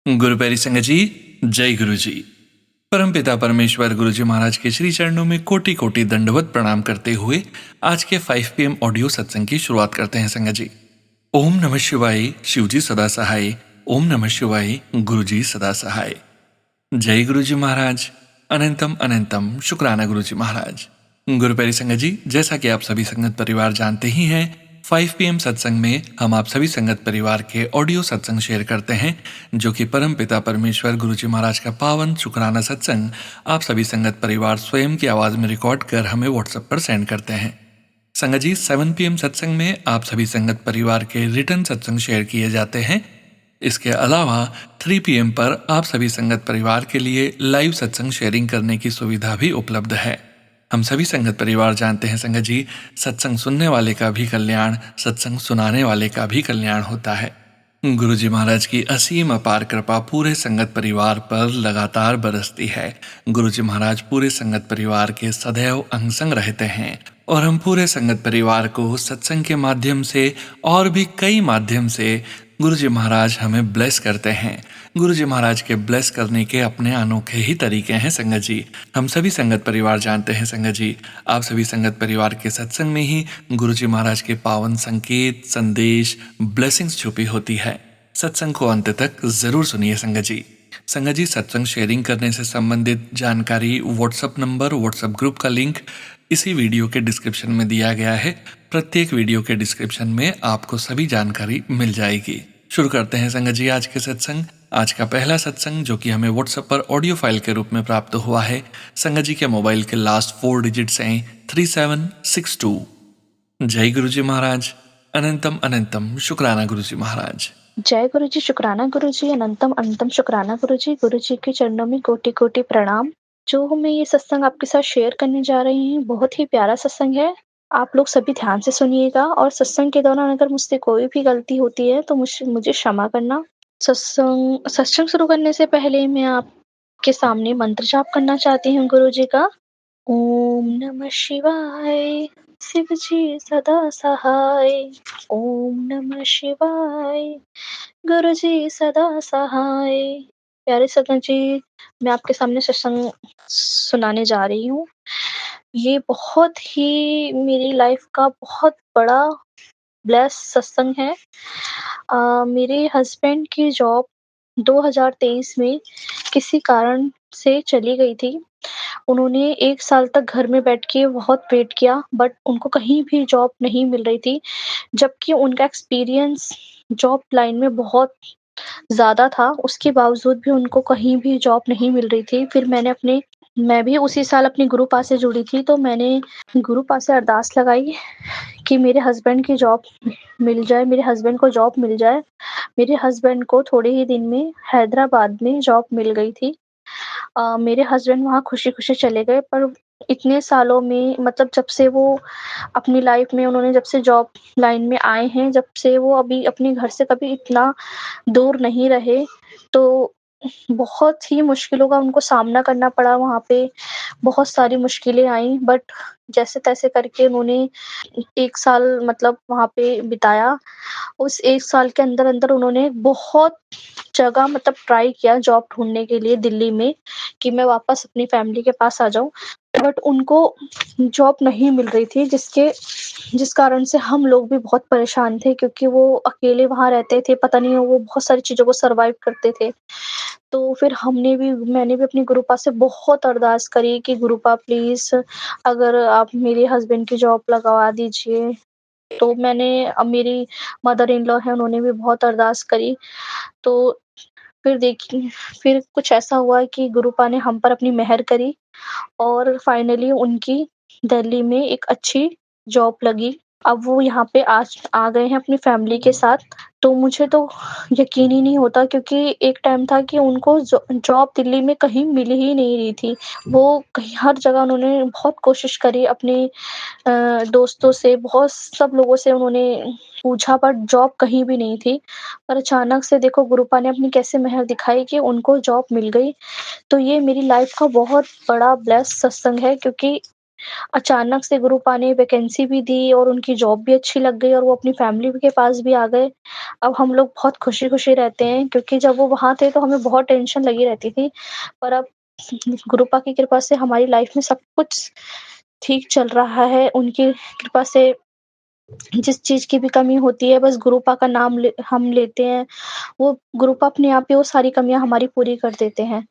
गुरु प्यारी संगत जी, जय गुरु जी। परमपिता परमेश्वर गुरु जी महाराज के श्री चरणों में कोटि कोटि दंडवत प्रणाम करते हुए आज के 5 PM ऑडियो सत्संग की शुरुआत करते हैं संगत जी। ओम नमः शिवाय, शिव जी सदा सहाय। ओम नमः शिवाय, गुरु जी सदा सहाय। जय गुरु जी महाराज। अनंतम अनंतम शुक्राना गुरु जी महाराज। गुरु प्यारी संगत जी, जैसा कि आप सभी संगत परिवार जानते ही हैं, 5 PM सत्संग में हम आप सभी संगत परिवार के ऑडियो सत्संग शेयर करते हैं, जो कि परम पिता परमेश्वर गुरु जी महाराज का पावन शुक्राना सत्संग आप सभी संगत परिवार स्वयं की आवाज़ में रिकॉर्ड कर हमें व्हाट्सएप पर सेंड करते हैं। संगत जी, 7 PM सत्संग में आप सभी संगत परिवार के रिटर्न सत्संग शेयर किए जाते हैं। इसके अलावा 3 PM पर आप सभी संगत परिवार के लिए लाइव सत्संग शेयरिंग करने की सुविधा भी उपलब्ध है। हम सभी संगत परिवार जानते हैं संगत जी, सत्संग सुनने वाले का भी कल्याण, सत्संग सुनाने वाले का भी कल्याण होता है। गुरु जी महाराज की असीम अपार कृपा पूरे संगत परिवार पर लगातार बरसती है। गुरु जी महाराज पूरे संगत परिवार के सदैव अंग संग रहते हैं और हम पूरे संगत परिवार को सत्संग के माध्यम से और भी कई माध्यम से गुरु जी महाराज हमें ब्लेस करते हैं। गुरु जी महाराज के ब्लेस करने के अपने अनोखे ही तरीके हैं संगत जी। हम सभी संगत परिवार जानते हैं संगत जी, आप सभी संगत परिवार के सत्संग में ही गुरु जी महाराज के पावन संकेत, संदेश, ब्लेसिंग्स छुपी होती है। सत्संग को अंत तक जरूर सुनिए संगत जी। संगत जी, सत्संग शेयरिंग करने से संबंधित जानकारी, व्हाट्सएप नंबर, व्हाट्सएप ग्रुप का लिंक इसी वीडियो के डिस्क्रिप्शन में दिया गया है। प्रत्येक वीडियो के डिस्क्रिप्शन में आपको सभी जानकारी मिल जाएगी। शुरू करते हैं संगत जी आज के सत्संग। आज का पहला सत्संग, जो कि हमें व्हाट्सएप पर ऑडियो फाइल के रूप में प्राप्त हुआ है, संगत जी के मोबाइल के लास्ट 4 डिजिट्स हैं 3762। जय गुरु जी महाराज। अनंतम अनंतम शुक्राना गुरु जी महाराज। जय गुरु जी, शुक्राना गुरु जी, अनंतम अनंतम शुक्राना गुरु जी के चरणों में कोटि कोटि प्रणाम। जो मैं ये सत्संग आपके साथ शेयर करने जा रही हूँ, बहुत ही प्यारा सत्संग है। आप लोग सभी ध्यान से सुनिएगा और सत्संग के दौरान अगर मुझसे कोई भी गलती होती है तो मुझे क्षमा करना। सत्संग शुरू करने से पहले मैं आपके सामने मंत्र जाप करना चाहती हूँ गुरु जी का। ओम नमः शिवाय, शिव जी सदा सहाय। ओम नमः शिवाय, गुरु जी सदा सहाय। प्यारे सत्संग जी, मैं आपके सामने सत्संग सुनाने जा रही हूँ। ये बहुत ही मेरी लाइफ का बहुत बड़ा ब्लेस सत्संग है। मेरे हस्बैंड की जॉब 2023 में किसी कारण से चली गई थी। उन्होंने 1 साल तक घर में बैठ के बहुत वेट किया, बट उनको कहीं भी जॉब नहीं मिल रही थी, जबकि उनका एक्सपीरियंस जॉब लाइन में बहुत ज़्यादा था, उसके बावजूद भी उनको कहीं भी जॉब नहीं मिल रही थी। फिर मैं भी उसी साल अपनी गुरु पास से जुड़ी थी, तो मैंने गुरु पास से अरदास लगाई कि मेरे हस्बैंड की जॉब मिल जाए, मेरे हस्बैंड को जॉब मिल जाए। मेरे हस्बैंड को थोड़े ही दिन में हैदराबाद में जॉब मिल गई थी। मेरे हस्बैंड वहाँ खुशी-खुशी चले गए, पर इतने सालों में मतलब जब से वो अपनी लाइफ में उन्होंने जब से जॉब लाइन में आए हैं, जब से वो अभी अपने घर से कभी इतना दूर नहीं रहे, तो बहुत ही मुश्किलों का उनको सामना करना पड़ा वहाँ पे। बहुत सारी मुश्किलें आईं, बट जैसे-तैसे करके उन्होंने 1 साल मतलब वहाँ पे बिताया। उस 1 साल के अंदर-अंदर उन्होंने बहुत जगह मतलब ट्राई किया जॉब ढूँढने के लिए दिल्ली में, कि मैं वापस अपनी फैमिली के पास आ जाऊँ। बट उनको जॉब नहीं मिल रही थी, जिस कारण से हम लोग भी बहुत परेशान थे, क्योंकि वो अकेले वहाँ रहते थे, पता नहीं वो बहुत सारी चीज़ों को सर्वाइव करते थे। तो फिर मैंने भी अपनी गुरुपा से बहुत अरदास करी कि गुरुपा प्लीज़, अगर आप मेरे हस्बैंड की जॉब लगवा दीजिए। तो मेरी मदर इन लॉ हैं, उन्होंने भी बहुत अरदास करी। तो फिर देखिए, फिर कुछ ऐसा हुआ कि गुरुपा ने हम पर अपनी मेहर करी और फाइनली उनकी दिल्ली में एक अच्छी जॉब लगी। अब वो यहाँ पे आज आ गए हैं अपनी फैमिली के साथ। तो मुझे तो यकीन ही नहीं होता, क्योंकि एक टाइम था कि उनको जॉब दिल्ली में कहीं मिल ही नहीं रही थी। वो कहीं हर जगह उन्होंने बहुत कोशिश करी, अपने दोस्तों से, बहुत सब लोगों से उन्होंने पूछा, बट जॉब कहीं भी नहीं थी। पर अचानक से देखो गुरुपा ने अपनी कैसे मेहर दिखाई कि उनको जॉब मिल गई। तो ये मेरी लाइफ का बहुत बड़ा ब्लेस सत्संग है, क्योंकि अचानक से गुरुपा ने वैकेंसी भी दी और उनकी जॉब भी अच्छी लग गई और वो अपनी फैमिली के पास भी आ गए। अब हम लोग बहुत खुशी-खुशी रहते हैं क्योंकि जब वो वहाँ थे तो हमें बहुत टेंशन लगी रहती थी। पर अब गुरुपा की कृपा से हमारी लाइफ में सब कुछ ठीक चल रहा है। उनकी कृपा से जिस चीज़ की भी कमी होती है बस गुरुपा का नाम हम लेते हैं। वो गुरुपा अपने आप ही वो सारी कमियाँ हमारी पूरी कर देते हैं।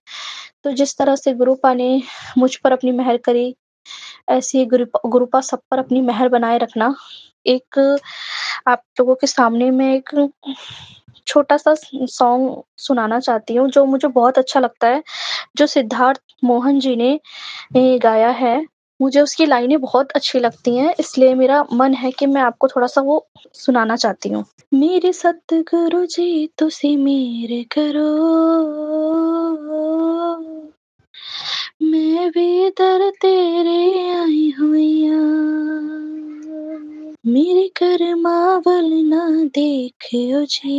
तो जिस तरह से गुरुपा ने मुझ पर अपनी मेहर करी, ऐसे ही गुरुपा सब पर अपनी मेहर बनाए रखना। एक आप लोगों के सामने मैं एक छोटा-सा सॉन्ग सुनाना चाहती हूँ, जो मुझे बहुत अच्छा लगता है, जो सिद्धार्थ मोहन जी ने गाया है। मुझे उसकी लाइनें बहुत अच्छी लगती हैं, इसलिए मेरा मन है कि मैं आपको थोड़ा-सा वो सुनाना चाहती हूँ। मेरे सतगुरु जी तुसी मेहर करो, मैं भी दर तेरे आई हुई ਆਂ। मेरे करमां ਵੱਲ ना देखियो जी,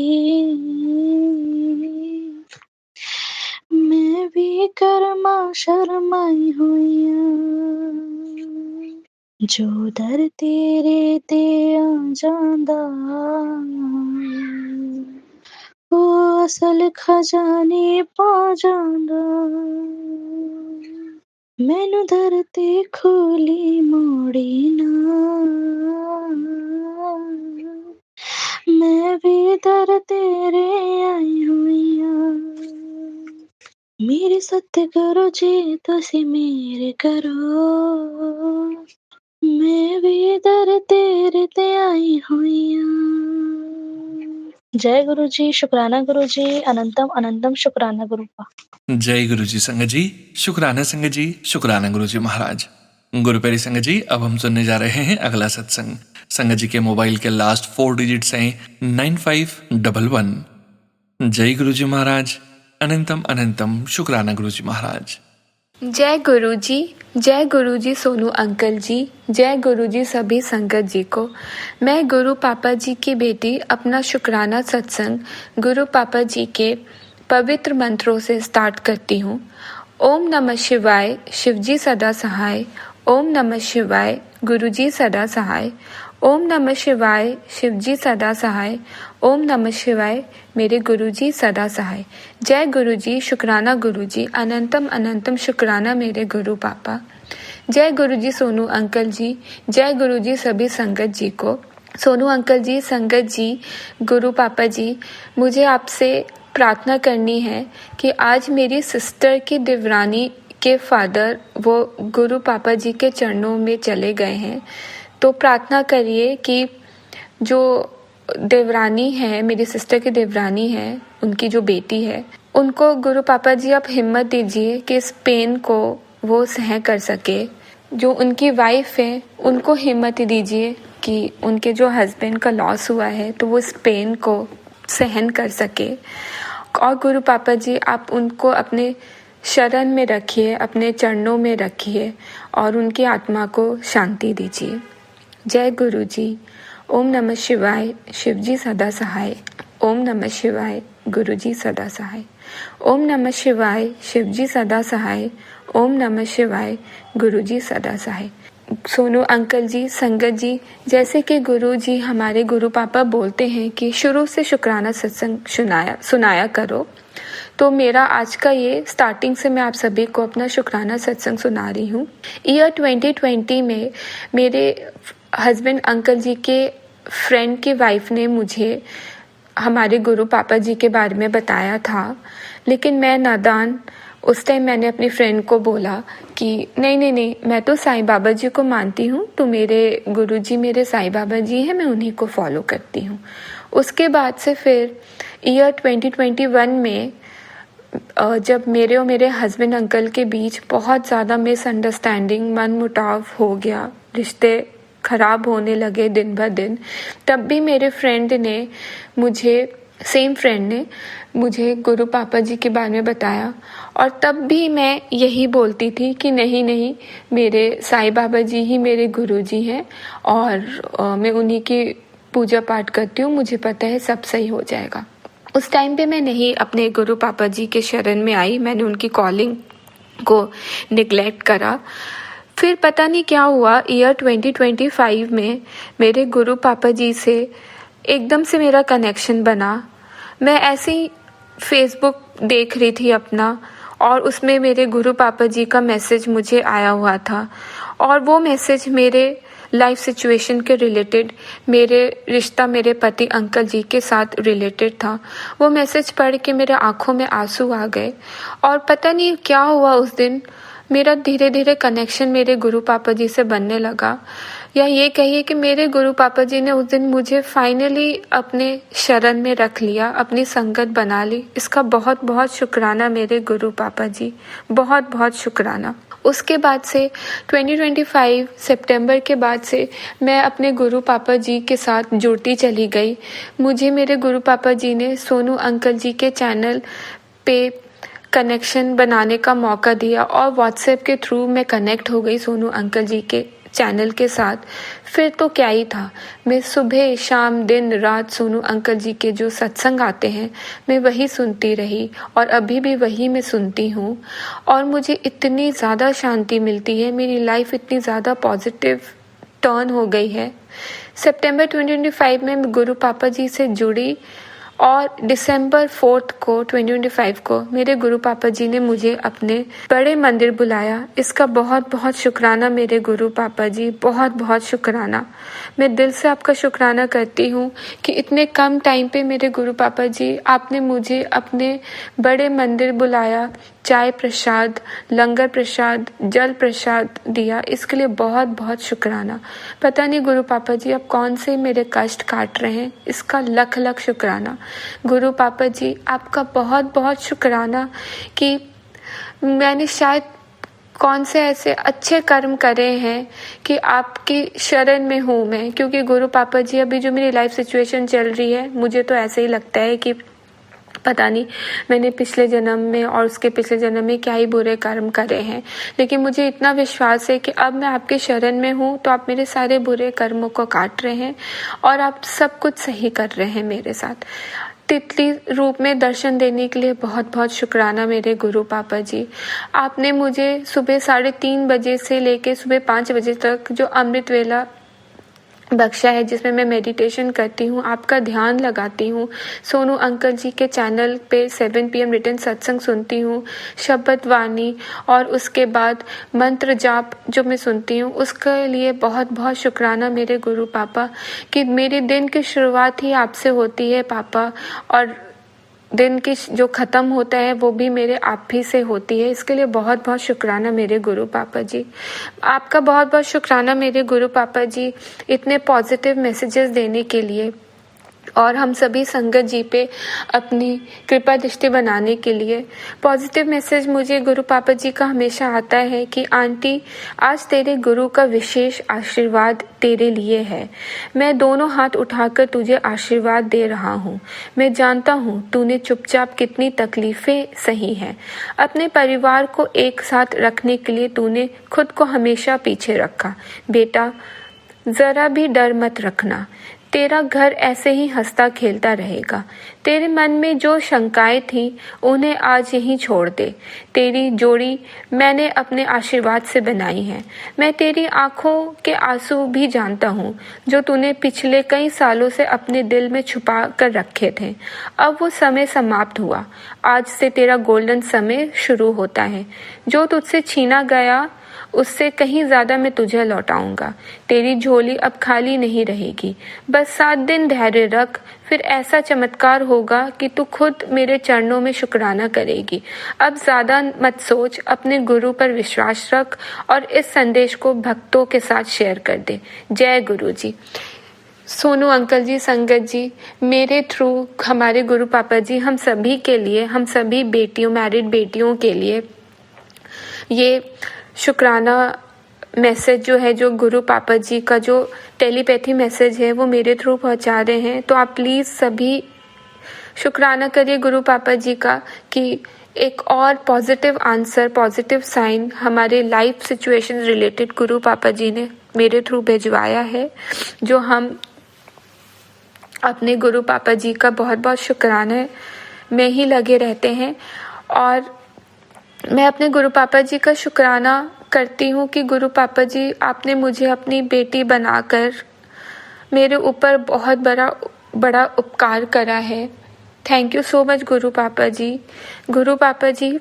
मैं भी करमां शर्माई हुई ਆਂ। जो दर तेरे ते आ ਜਾਂਦਾ ਉਹ ਅਸਲ ਖਜ਼ਾਨੇ ਪਾ ਜਾਂਦਾ। ਮੈਨੂੰ ਦਰ ਤੇ ਖੋਲੀ ਮੋੜੀ ਨਾ, ਮੈਂ ਵੀ ਦਰ ਤੇਰੇ ਆਈ ਹੋਈ ਆਂ। ਮੇਰੇ ਸਤਿਗੁਰੂ ਜੀ ਤੁਸੀਂ ਮੇਹਰ ਕਰੋ, मैं भी दर तेरे ते आई हुई ਆਂ। जय गुरु जी, शुक्राना गुरु जी, अनंतम अनंतम शुक्राना गुरुपा। जय गुरु जी संगत जी, शुक्राना संगत जी, शुक्राना गुरु जी महाराज। गुरु प्यारी संगत जी, अब हम सुनने जा रहे हैं अगला सत्संग। संगत जी के मोबाइल के लास्ट 4 डिजिट्स हैं 9511। जय गुरु जी महाराज, अनंतम अनंतम शुक्राना गुरु जी महाराज। जय गुरु जी सोनू अंकल जी, जय गुरु जी सभी संगत जी को। मैं गुरु पापा जी की बेटी अपना शुक्राना सत्संग गुरु पापा जी के पवित्र मंत्रों से स्टार्ट करती हूँ। ओम नमः शिवाय, शिवजी सदा सहाय। ओम नमः शिवाय, गुरु जी सदा सहाय। ओम नमः शिवाय, शिवजी सदा सहाय। ओम नमः शिवाय, मेरे गुरु जी सदा सहाय। जय गुरु जी, शुक्राना गुरु जी, अनंतम अनंतम शुक्राना मेरे गुरु पापा। जय गुरु जी सोनू अंकल जी, जय गुरु जी सभी संगत जी को। सोनू अंकल जी, संगत जी, गुरु पापा जी, मुझे आपसे प्रार्थना करनी है कि आज मेरी सिस्टर की देवरानी के फादर वो गुरु पापा जी के चरणों में चले गए हैं। तो प्रार्थना करिए कि जो देवरानी है, मेरी सिस्टर की देवरानी है, उनकी जो बेटी है, उनको गुरु पापा जी आप हिम्मत दीजिए कि इस पेन को वो सहन कर सके। जो उनकी वाइफ है, उनको हिम्मत दीजिए कि उनके जो हस्बैंड का लॉस हुआ है तो वो इस पेन को सहन कर सके। और गुरु पापा जी आप उनको अपने शरण में रखिए, अपने चरणों में रखिए और उनकी आत्मा को शांति दीजिए। जय गुरु जी। ओम नमः शिवाय, शिवजी सदा सहाय। ओम नमः शिवाय, गुरु जी सदा सहाय। ओम नमः शिवाय, शिवजी सदा सहाय। ओम नमः शिवाय, गुरु जी सदा सहाय। सोनू अंकल जी, संगत जी, जैसे कि गुरु जी हमारे गुरु पापा बोलते हैं कि शुरू से शुक्राना सत्संग सुनाया करो, तो मेरा आज का ये स्टार्टिंग से मैं आप सभी को अपना शुक्राना सत्संग सुना रही हूँ। ईयर 2020 में मेरे हस्बैंड अंकल जी के फ्रेंड की वाइफ ने मुझे हमारे गुरु पापा जी के बारे में बताया था, लेकिन मैं नादान, उस टाइम मैंने अपनी फ्रेंड को बोला कि नहीं, मैं तो साईं बाबा जी को मानती हूँ, तो मेरे गुरु जी मेरे साईं बाबा जी हैं, मैं उन्हीं को फॉलो करती हूँ। उसके बाद से फिर ईयर 2021 में जब मेरे और मेरे हस्बैंड अंकल के बीच बहुत ज़्यादा मिसअंडरस्टैंडिंग, मनमुटाव हो गया, रिश्ते खराब होने लगे दिन ब दिन, तब भी मेरे फ्रेंड ने सेम फ्रेंड ने मुझे गुरु पापा जी के बारे में बताया। और तब भी मैं यही बोलती थी कि नहीं, मेरे साईं बाबा जी ही मेरे गुरु जी हैं और मैं उन्हीं की पूजा पाठ करती हूँ, मुझे पता है सब सही हो जाएगा। उस टाइम पे मैं नहीं अपने गुरु पापा जी के शरण में आई, मैंने उनकी कॉलिंग को निगलेक्ट करा। फिर पता नहीं क्या हुआ, ईयर 2025 में मेरे गुरु पापा जी से एकदम से मेरा कनेक्शन बना। मैं ऐसे ही फेसबुक देख रही थी अपना, और उसमें मेरे गुरु पापा जी का मैसेज मुझे आया हुआ था, और वो मैसेज मेरे लाइफ सिचुएशन के रिलेटेड, मेरे रिश्ता मेरे पति अंकल जी के साथ रिलेटेड था। वो मैसेज पढ़ के मेरे आंखों में आंसू आ गए, और पता नहीं क्या हुआ उस दिन मेरा धीरे धीरे कनेक्शन मेरे गुरु पापा जी से बनने लगा। या ये कहिए कि मेरे गुरु पापा जी ने उस दिन मुझे फाइनली अपने शरण में रख लिया, अपनी संगत बना ली। इसका बहुत बहुत शुक्राना मेरे गुरु पापा जी, बहुत बहुत शुक्राना। उसके बाद से 2025 सितंबर के बाद से मैं अपने गुरु पापा जी के साथ जुड़ती चली गई। मुझे मेरे गुरु पापा जी ने सोनू अंकल जी के चैनल पे कनेक्शन बनाने का मौका दिया, और व्हाट्सएप के थ्रू मैं कनेक्ट हो गई सोनू अंकल जी के चैनल के साथ। फिर तो क्या ही था, मैं सुबह शाम दिन रात सोनू अंकल जी के जो सत्संग आते हैं मैं वही सुनती रही, और अभी भी वही मैं सुनती हूँ, और मुझे इतनी ज़्यादा शांति मिलती है, मेरी लाइफ इतनी ज़्यादा पॉजिटिव टर्न हो गई है। सितंबर 2025 में मैं गुरु पापा जी से जुड़ी, और दिसंबर 4 को 2025 को मेरे गुरु पापा जी ने मुझे अपने बड़े मंदिर बुलाया। इसका बहुत बहुत शुक्राना मेरे गुरु पापा जी, बहुत बहुत शुक्राना। मैं दिल से आपका शुक्राना करती हूँ कि इतने कम टाइम पे मेरे गुरु पापा जी आपने मुझे अपने बड़े मंदिर बुलाया, चाय प्रसाद, लंगर प्रसाद, जल प्रसाद दिया। इसके लिए बहुत बहुत शुक्राना। पता नहीं गुरु पापा जी अब कौन से मेरे कष्ट काट रहे हैं, इसका लख लख शुक्राना। गुरु पापा जी आपका बहुत बहुत शुक्राना कि मैंने शायद कौन से ऐसे अच्छे कर्म करे हैं कि आपकी शरण में हूँ मैं। क्योंकि गुरु पापा जी अभी जो मेरी लाइफ सिचुएशन चल रही है, मुझे तो ऐसे ही लगता है कि पता नहीं मैंने पिछले जन्म में और उसके पिछले जन्म में क्या ही बुरे कर्म करे हैं, लेकिन मुझे इतना विश्वास है कि अब मैं आपके शरण में हूँ, तो आप मेरे सारे बुरे कर्मों को काट रहे हैं और आप सब कुछ सही कर रहे हैं मेरे साथ। तितली रूप में दर्शन देने के लिए बहुत बहुत शुक्राना मेरे गुरु पापा जी। आपने मुझे सुबह 3:30 बजे से लेके सुबह 5 बजे तक जो अमृत वेला बख्शा है, जिसमें मैं मेडिटेशन करती हूँ, आपका ध्यान लगाती हूँ, सोनू अंकल जी के चैनल पे 7 PM रिटर्न सत्संग सुनती हूँ, शब्द वाणी और उसके बाद मंत्र जाप जो मैं सुनती हूँ, उसके लिए बहुत बहुत शुक्राना मेरे गुरु पापा कि मेरे दिन की शुरुआत ही आपसे होती है पापा, और दिन की जो ख़त्म होता है वो भी मेरे आप ही से होती है। इसके लिए बहुत बहुत शुक्राना मेरे गुरु पापा जी। आपका बहुत बहुत शुक्राना मेरे गुरु पापा जी इतने पॉजिटिव मैसेजेस देने के लिए, और हम सभी संगत जी पे अपनी कृपा दृष्टि बनाने के लिए। पॉजिटिव मैसेज मुझे गुरु पापा जी का हमेशा आता है कि आंटी आज तेरे गुरु का विशेष आशीर्वाद तेरे लिए है। मैं दोनों हाथ उठाकर तुझे आशीर्वाद दे रहा हूँ। मैं जानता हूँ तूने चुपचाप कितनी तकलीफें सही हैं। अपने परिवार को एक साथ रखने के लिए तूने खुद को हमेशा पीछे रखा। बेटा जरा भी डर मत रखना, तेरा घर ऐसे ही हंसता खेलता रहेगा। तेरे मन में जो शंकाएं थीं उन्हें आज यहीं छोड़ दे। तेरी जोड़ी मैंने अपने आशीर्वाद से बनाई है। मैं तेरी आंखों के आंसू भी जानता हूँ जो तूने पिछले कई सालों से अपने दिल में छुपा कर रखे थे। अब वो समय समाप्त हुआ। आज से तेरा गोल्डन समय शुरू होता है। जो तुझसे छीना गया उससे कहीं ज़्यादा मैं तुझे लौटाऊंगा। तेरी झोली अब खाली नहीं रहेगी। बस 7 दिन धैर्य रख, फिर ऐसा चमत्कार होगा कि तू खुद मेरे चरणों में शुक्राना करेगी। अब ज़्यादा मत सोच, अपने गुरु पर विश्वास रख और इस संदेश को भक्तों के साथ शेयर कर दे। जय गुरु जी। सोनू अंकल जी, संगत जी, मेरे थ्रू हमारे गुरु पापा जी हम सभी के लिए, हम सभी बेटियों, मैरिड बेटियों के लिए ये शुक्राना मैसेज जो है, जो गुरु पापा जी का जो टेलीपैथी मैसेज है वो मेरे थ्रू पहुंचा रहे हैं। तो आप प्लीज़ सभी शुक्राना करिए गुरु पापा जी का कि एक और पॉजिटिव आंसर, पॉजिटिव साइन हमारे लाइफ सिचुएशन रिलेटेड गुरु पापा जी ने मेरे थ्रू भिजवाया है, जो हम अपने गुरु पापा जी का बहुत बहुत शुक्राना में ही लगे रहते हैं। और मैं अपने गुरु पापा जी का शुक्राना करती हूँ कि गुरु पापा जी, आपने मुझे अपनी बेटी बनाकर मेरे ऊपर बहुत बड़ा उपकार करा है। थैंक यू सो मच गुरु पापा जी। गुरु पापा जी,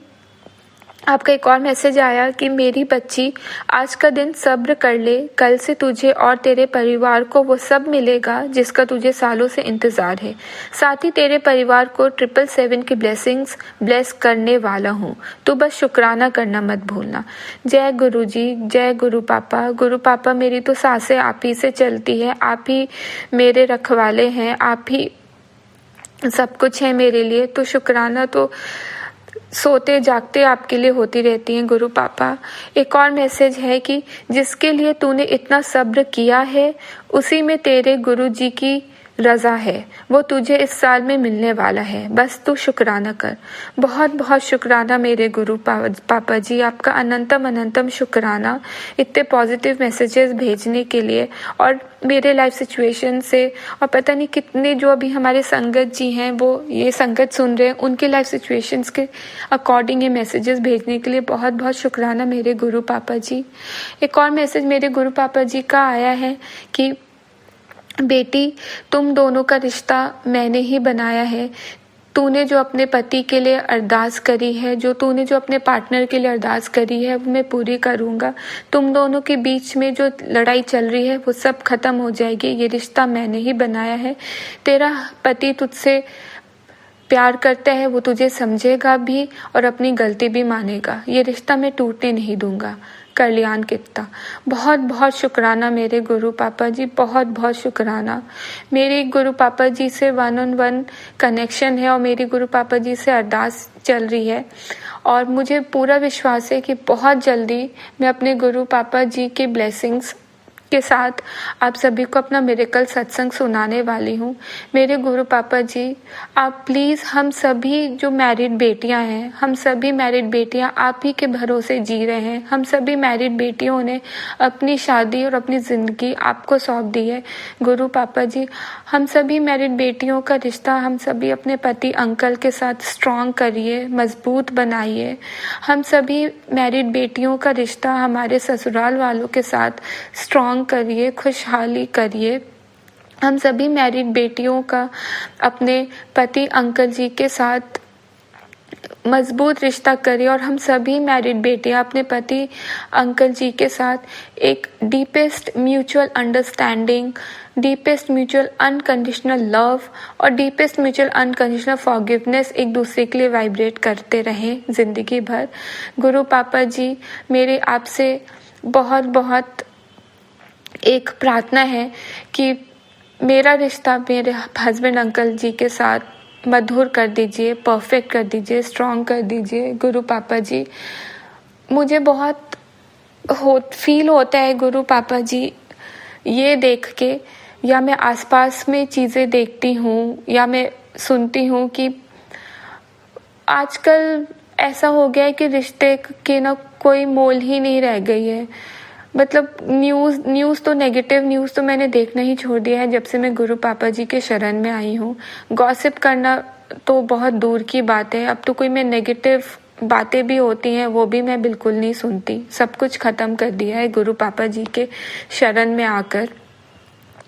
आपका एक और मैसेज आया कि मेरी बच्ची, आज का दिन सब्र कर ले, कल से तुझे और तेरे परिवार को वो सब मिलेगा जिसका तुझे सालों से इंतज़ार है। साथ ही तेरे परिवार को 777 की ब्लेसिंग्स ब्लेस करने वाला हूँ। तू बस शुक्राना करना मत भूलना। जय गुरु जी, जय गुरु पापा। गुरु पापा, मेरी तो सांसें आप ही से चलती है, आप ही मेरे रखवाले हैं, आप ही सब कुछ है मेरे लिए। तो शुक्राना तो सोते जागते आपके लिए होती रहती हैं गुरु पापा। एक और मैसेज है कि जिसके लिए तूने इतना सब्र किया है, उसी में तेरे गुरु जी की रज़ा है, वो तुझे इस साल में मिलने वाला है। बस तू शुक्राना कर। बहुत बहुत शुक्राना मेरे गुरु पापा जी, आपका अनंतम शुक्राना इतने पॉजिटिव मैसेजेस भेजने के लिए, और मेरे लाइफ सिचुएशन से, और पता नहीं कितने जो अभी हमारे संगत जी हैं वो ये संगत सुन रहे हैं, उनके लाइफ सिचुएशंस के अकॉर्डिंग ये मैसेजेस भेजने के लिए बहुत बहुत शुक्राना मेरे गुरु पापा जी। एक और मैसेज मेरे गुरु पापा जी का आया है कि बेटी, तुम दोनों का रिश्ता मैंने ही बनाया है। तूने जो अपने पति के लिए अरदास करी है, जो तूने जो अपने पार्टनर के लिए अरदास करी है, वो मैं पूरी करूँगा। तुम दोनों के बीच में जो लड़ाई चल रही है वो सब खत्म हो जाएगी। ये रिश्ता मैंने ही बनाया है। तेरा पति तुझसे प्यार करता है, वो तुझे समझेगा भी और अपनी गलती भी मानेगा। ये रिश्ता मैं टूटने नहीं दूंगा। कल्याण कित्ता। बहुत बहुत शुक्राना मेरे गुरु पापा जी, बहुत बहुत शुक्राना। मेरे गुरु पापा जी से 1-on-1 कनेक्शन है और मेरी गुरु पापा जी से अरदास चल रही है, और मुझे पूरा विश्वास है कि बहुत जल्दी मैं अपने गुरु पापा जी के ब्लेसिंग्स के साथ आप सभी को अपना मिरेकल सत्संग सुनाने वाली हूँ। मेरे गुरु पापा जी, आप प्लीज़, हम सभी जो मैरिड बेटियाँ हैं, हम सभी मैरिड बेटियाँ आप ही के भरोसे जी रहे हैं। हम सभी मैरिड बेटियों ने अपनी शादी और अपनी ज़िंदगी आपको सौंप दी है। गुरु पापा जी, हम सभी मैरिड बेटियों का रिश्ता हम सभी अपने पति अंकल के साथ स्ट्रॉन्ग करिए, मजबूत बनाइए। हम सभी मैरिड बेटियों का रिश्ता हमारे ससुराल वालों के साथ स्ट्रॉन्ग करिए, खुशहाली करिए। हम सभी मैरिड बेटियों का अपने पति अंकल जी के साथ मजबूत रिश्ता करिए, और हम सभी मैरिड बेटियां अपने पति अंकल जी के साथ एक deepest mutual understanding, deepest mutual unconditional love और डीपेस्ट म्यूचुअल अनकंडीशनल फॉरगिवनेस एक दूसरे के लिए वाइब्रेट करते रहें जिंदगी भर। गुरु पापा जी, मेरे आपसे बहुत बहुत एक प्रार्थना है कि मेरा रिश्ता मेरे हस्बैंड अंकल जी के साथ मधुर कर दीजिए, परफेक्ट कर दीजिए, स्ट्रॉन्ग कर दीजिए। गुरु पापा जी, मुझे बहुत फील होता है गुरु पापा जी ये देख के, या मैं आसपास में चीज़ें देखती हूँ या मैं सुनती हूँ कि आजकल ऐसा हो गया है कि रिश्ते के ना कोई मोल ही नहीं रह गई है। मतलब न्यूज़ तो नेगेटिव न्यूज़ तो मैंने देखना ही छोड़ दिया है जब से मैं गुरु पापा जी के शरण में आई हूँ। गॉसिप करना तो बहुत दूर की बात है। अब तो कोई मैं नेगेटिव बातें भी होती हैं वो भी मैं बिल्कुल नहीं सुनती। सब कुछ ख़त्म कर दिया है गुरु पापा जी के शरण में आकर।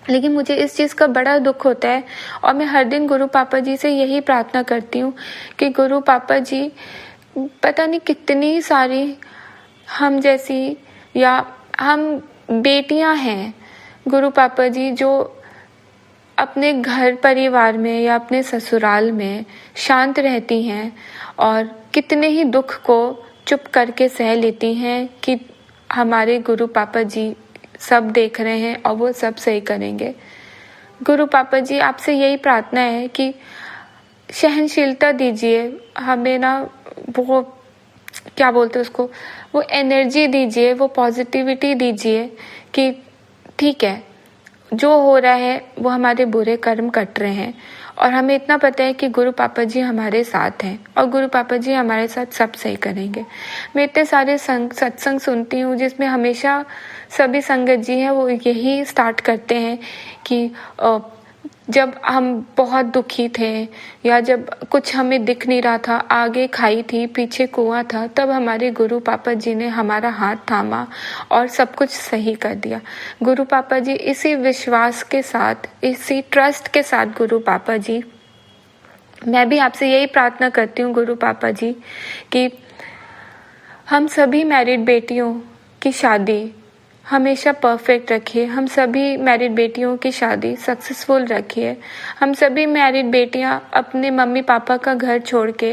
लेकिन मुझे इस चीज़ का बड़ा दुख होता है, और मैं हर दिन गुरु पापा जी से यही प्रार्थना करती हूँ कि गुरु पापा जी, पता नहीं कितनी सारी हम जैसी या हम बेटियां हैं गुरु पापा जी, जो अपने घर परिवार में या अपने ससुराल में शांत रहती हैं और कितने ही दुख को चुप करके सह लेती हैं कि हमारे गुरु पापा जी सब देख रहे हैं और वो सब सही करेंगे। गुरु पापा जी, आपसे यही प्रार्थना है कि सहनशीलता दीजिए हमें, ना वो क्या बोलते हैं उसको, वो एनर्जी दीजिए, वो पॉजिटिविटी दीजिए कि ठीक है, जो हो रहा है वो हमारे बुरे कर्म कट रहे हैं, और हमें इतना पता है कि गुरु पापा जी हमारे साथ हैं और गुरु पापा जी हमारे साथ सब सही करेंगे। मैं इतने सारे सत्संग सुनती हूँ जिसमें हमेशा सभी संगत जी हैं वो यही स्टार्ट करते हैं कि जब हम बहुत दुखी थे या जब कुछ हमें दिख नहीं रहा था, आगे खाई थी, पीछे कुआं था, तब हमारे गुरु पापा जी ने हमारा हाथ थामा और सब कुछ सही कर दिया। गुरु पापा जी इसी विश्वास के साथ, इसी ट्रस्ट के साथ गुरु पापा जी, मैं भी आपसे यही प्रार्थना करती हूँ गुरु पापा जी कि हम सभी मैरिड बेटियों की शादी हमेशा परफेक्ट रखिए, हम सभी मैरिड बेटियों की शादी सक्सेसफुल रखिए। हम सभी मैरिड बेटियां अपने मम्मी पापा का घर छोड़ के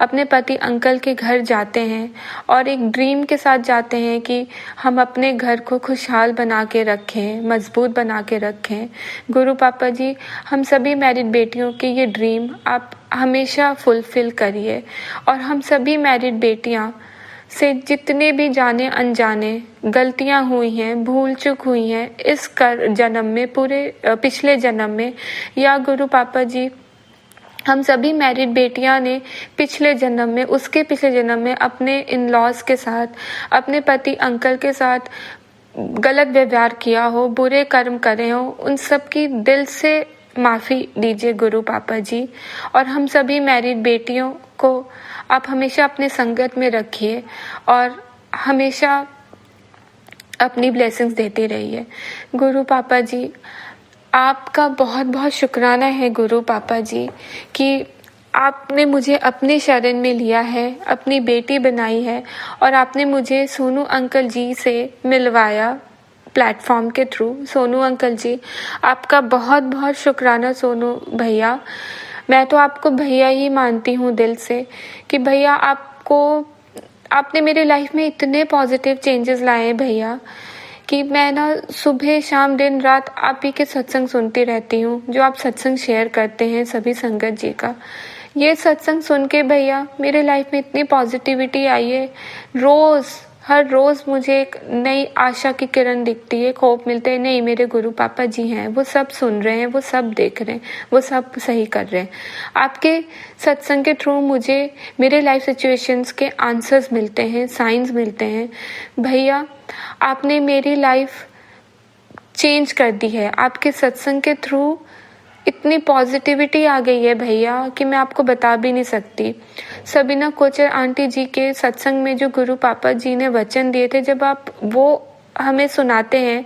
अपने पति अंकल के घर जाते हैं और एक ड्रीम के साथ जाते हैं कि हम अपने घर को खुशहाल बना के रखें, मजबूत बना के रखें। गुरु पापा जी, हम सभी मैरिड बेटियों की ये ड्रीम आप हमेशा फुलफिल करिए और हम सभी मैरिड बेटियां से जितने भी जाने अनजाने गलतियां हुई हैं, भूल चूक हुई हैं इस जन्म में, पूरे पिछले जन्म में, या गुरु पापा जी हम सभी मैरिड बेटियां ने पिछले जन्म में, उसके पिछले जन्म में अपने इन लॉज के साथ, अपने पति अंकल के साथ गलत व्यवहार किया हो, बुरे कर्म करे हो, उन सब की दिल से माफ़ी दीजिए गुरु पापा जी। और हम सभी मैरिड बेटियों को आप हमेशा अपने संगत में रखिए और हमेशा अपनी ब्लेसिंग्स देते रहिए। गुरु पापा जी, आपका बहुत बहुत शुक्राना है गुरु पापा जी कि आपने मुझे अपने शरण में लिया है, अपनी बेटी बनाई है और आपने मुझे सोनू अंकल जी से मिलवाया प्लेटफॉर्म के थ्रू। सोनू अंकल जी, आपका बहुत बहुत शुक्राना सोनू भैया। मैं तो आपको भैया ही मानती हूँ दिल से कि भैया आपने मेरे लाइफ में इतने पॉजिटिव चेंजेस लाए हैं भैया कि मैं ना सुबह शाम दिन रात आप ही के सत्संग सुनती रहती हूँ, जो आप सत्संग शेयर करते हैं सभी संगत जी का। ये सत्संग सुन के भैया मेरे लाइफ में इतनी पॉजिटिविटी आई है। हर रोज़ मुझे एक नई आशा की किरण दिखती है, होप मिलते हैं, नहीं मेरे गुरु पापा जी हैं, वो सब सुन रहे हैं, वो सब देख रहे हैं, वो सब सही कर रहे हैं। आपके सत्संग के थ्रू मुझे मेरे लाइफ सिचुएशंस के आंसर्स मिलते हैं, साइंस मिलते हैं। भैया आपने मेरी लाइफ चेंज कर दी है, आपके सत्संग के थ्रू इतनी पॉजिटिविटी आ गई है भैया कि मैं आपको बता भी नहीं सकती। सबीना कोचर आंटी जी के सत्संग में जो गुरु पापा जी ने वचन दिए थे, जब आप वो हमें सुनाते हैं,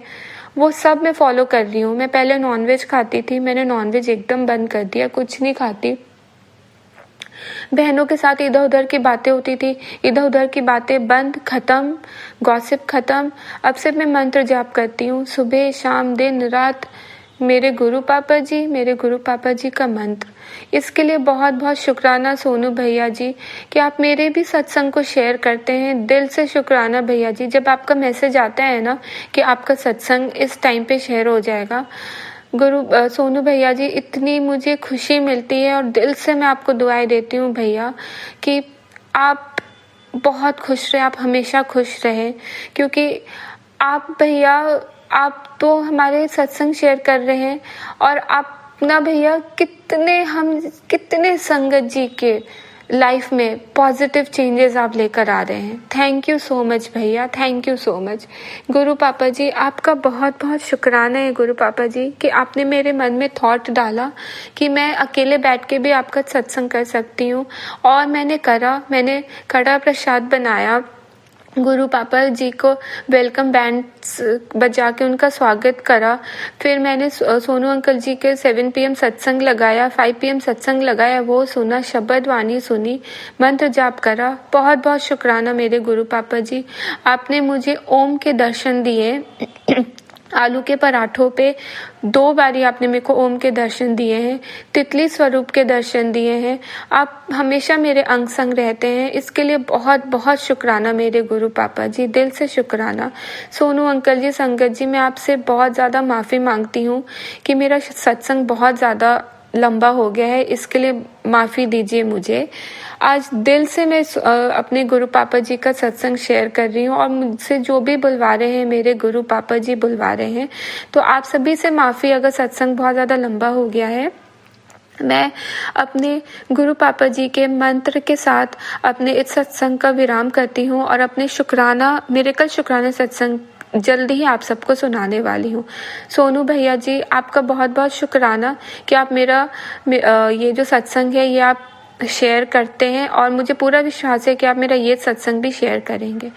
वो सब मैं फॉलो कर रही हूँ। मैं पहले नॉनवेज खाती थी, मैंने नॉनवेज एकदम बंद कर दिया, कुछ नहीं खाती। बहनों के साथ इधर उधर की बातें होती थी, इधर उधर की बातें बंद, खत्म, गॉसिप खत्म। अब सिर्फ मैं मंत्र जाप करती हूँ सुबह शाम दिन रात, मेरे गुरु पापा जी का मंत्र। इसके लिए बहुत बहुत शुक्राना सोनू भैया जी कि आप मेरे भी सत्संग को शेयर करते हैं। दिल से शुक्राना भैया जी। जब आपका मैसेज आता है ना कि आपका सत्संग इस टाइम पे शेयर हो जाएगा, सोनू भैया जी, इतनी मुझे खुशी मिलती है और दिल से मैं आपको दुआएं देती हूँ भैया कि आप बहुत खुश रहे, आप हमेशा खुश रहे, क्योंकि आप भैया आप तो हमारे सत्संग शेयर कर रहे हैं और आप ना भैया कितने संगत जी के लाइफ में पॉजिटिव चेंजेस आप लेकर आ रहे हैं। थैंक यू सो मच भैया, थैंक यू सो मच। गुरु पापा जी, आपका बहुत बहुत शुक्राना है गुरु पापा जी कि आपने मेरे मन में थॉट डाला कि मैं अकेले बैठ के भी आपका सत्संग कर सकती हूँ। और मैंने कड़ा प्रसाद बनाया, गुरु पापा जी को वेलकम बैंड बजा के उनका स्वागत करा। फिर मैंने सोनू अंकल जी के 7 PM सत्संग लगाया, 5 PM सत्संग लगाया, वो सुना, शब्द वाणी सुनी, मंत्र जाप करा। बहुत बहुत शुक्राना मेरे गुरु पापा जी। आपने मुझे ओम के दर्शन दिए। आलू के पराठों पे 2 बारी आपने मेरे को ओम के दर्शन दिए हैं, तितली स्वरूप के दर्शन दिए हैं। आप हमेशा मेरे अंग संग रहते हैं, इसके लिए बहुत बहुत शुक्राना मेरे गुरु पापा जी, दिल से शुक्राना। सोनू अंकल जी, संगत जी, मैं आपसे बहुत ज़्यादा माफ़ी मांगती हूँ कि मेरा सत्संग बहुत ज़्यादा लंबा हो गया है, इसके लिए माफ़ी दीजिए मुझे। आज दिल से मैं अपने गुरु पापा जी का सत्संग शेयर कर रही हूँ और मुझसे जो भी बुलवा रहे हैं मेरे गुरु पापा जी बुलवा रहे हैं, तो आप सभी से माफ़ी अगर सत्संग बहुत ज़्यादा लंबा हो गया है। मैं अपने गुरु पापा जी के मंत्र के साथ अपने इस सत्संग का विराम करती हूँ और अपने मिरेकल शुक्राना सत्संग जल्द ही आप सबको सुनाने वाली हूँ। सोनू भैया जी, आपका बहुत बहुत शुक्राना कि आप ये जो सत्संग है ये आप शेयर करते हैं, और मुझे पूरा विश्वास है कि आप मेरा ये सत्संग भी शेयर करेंगे।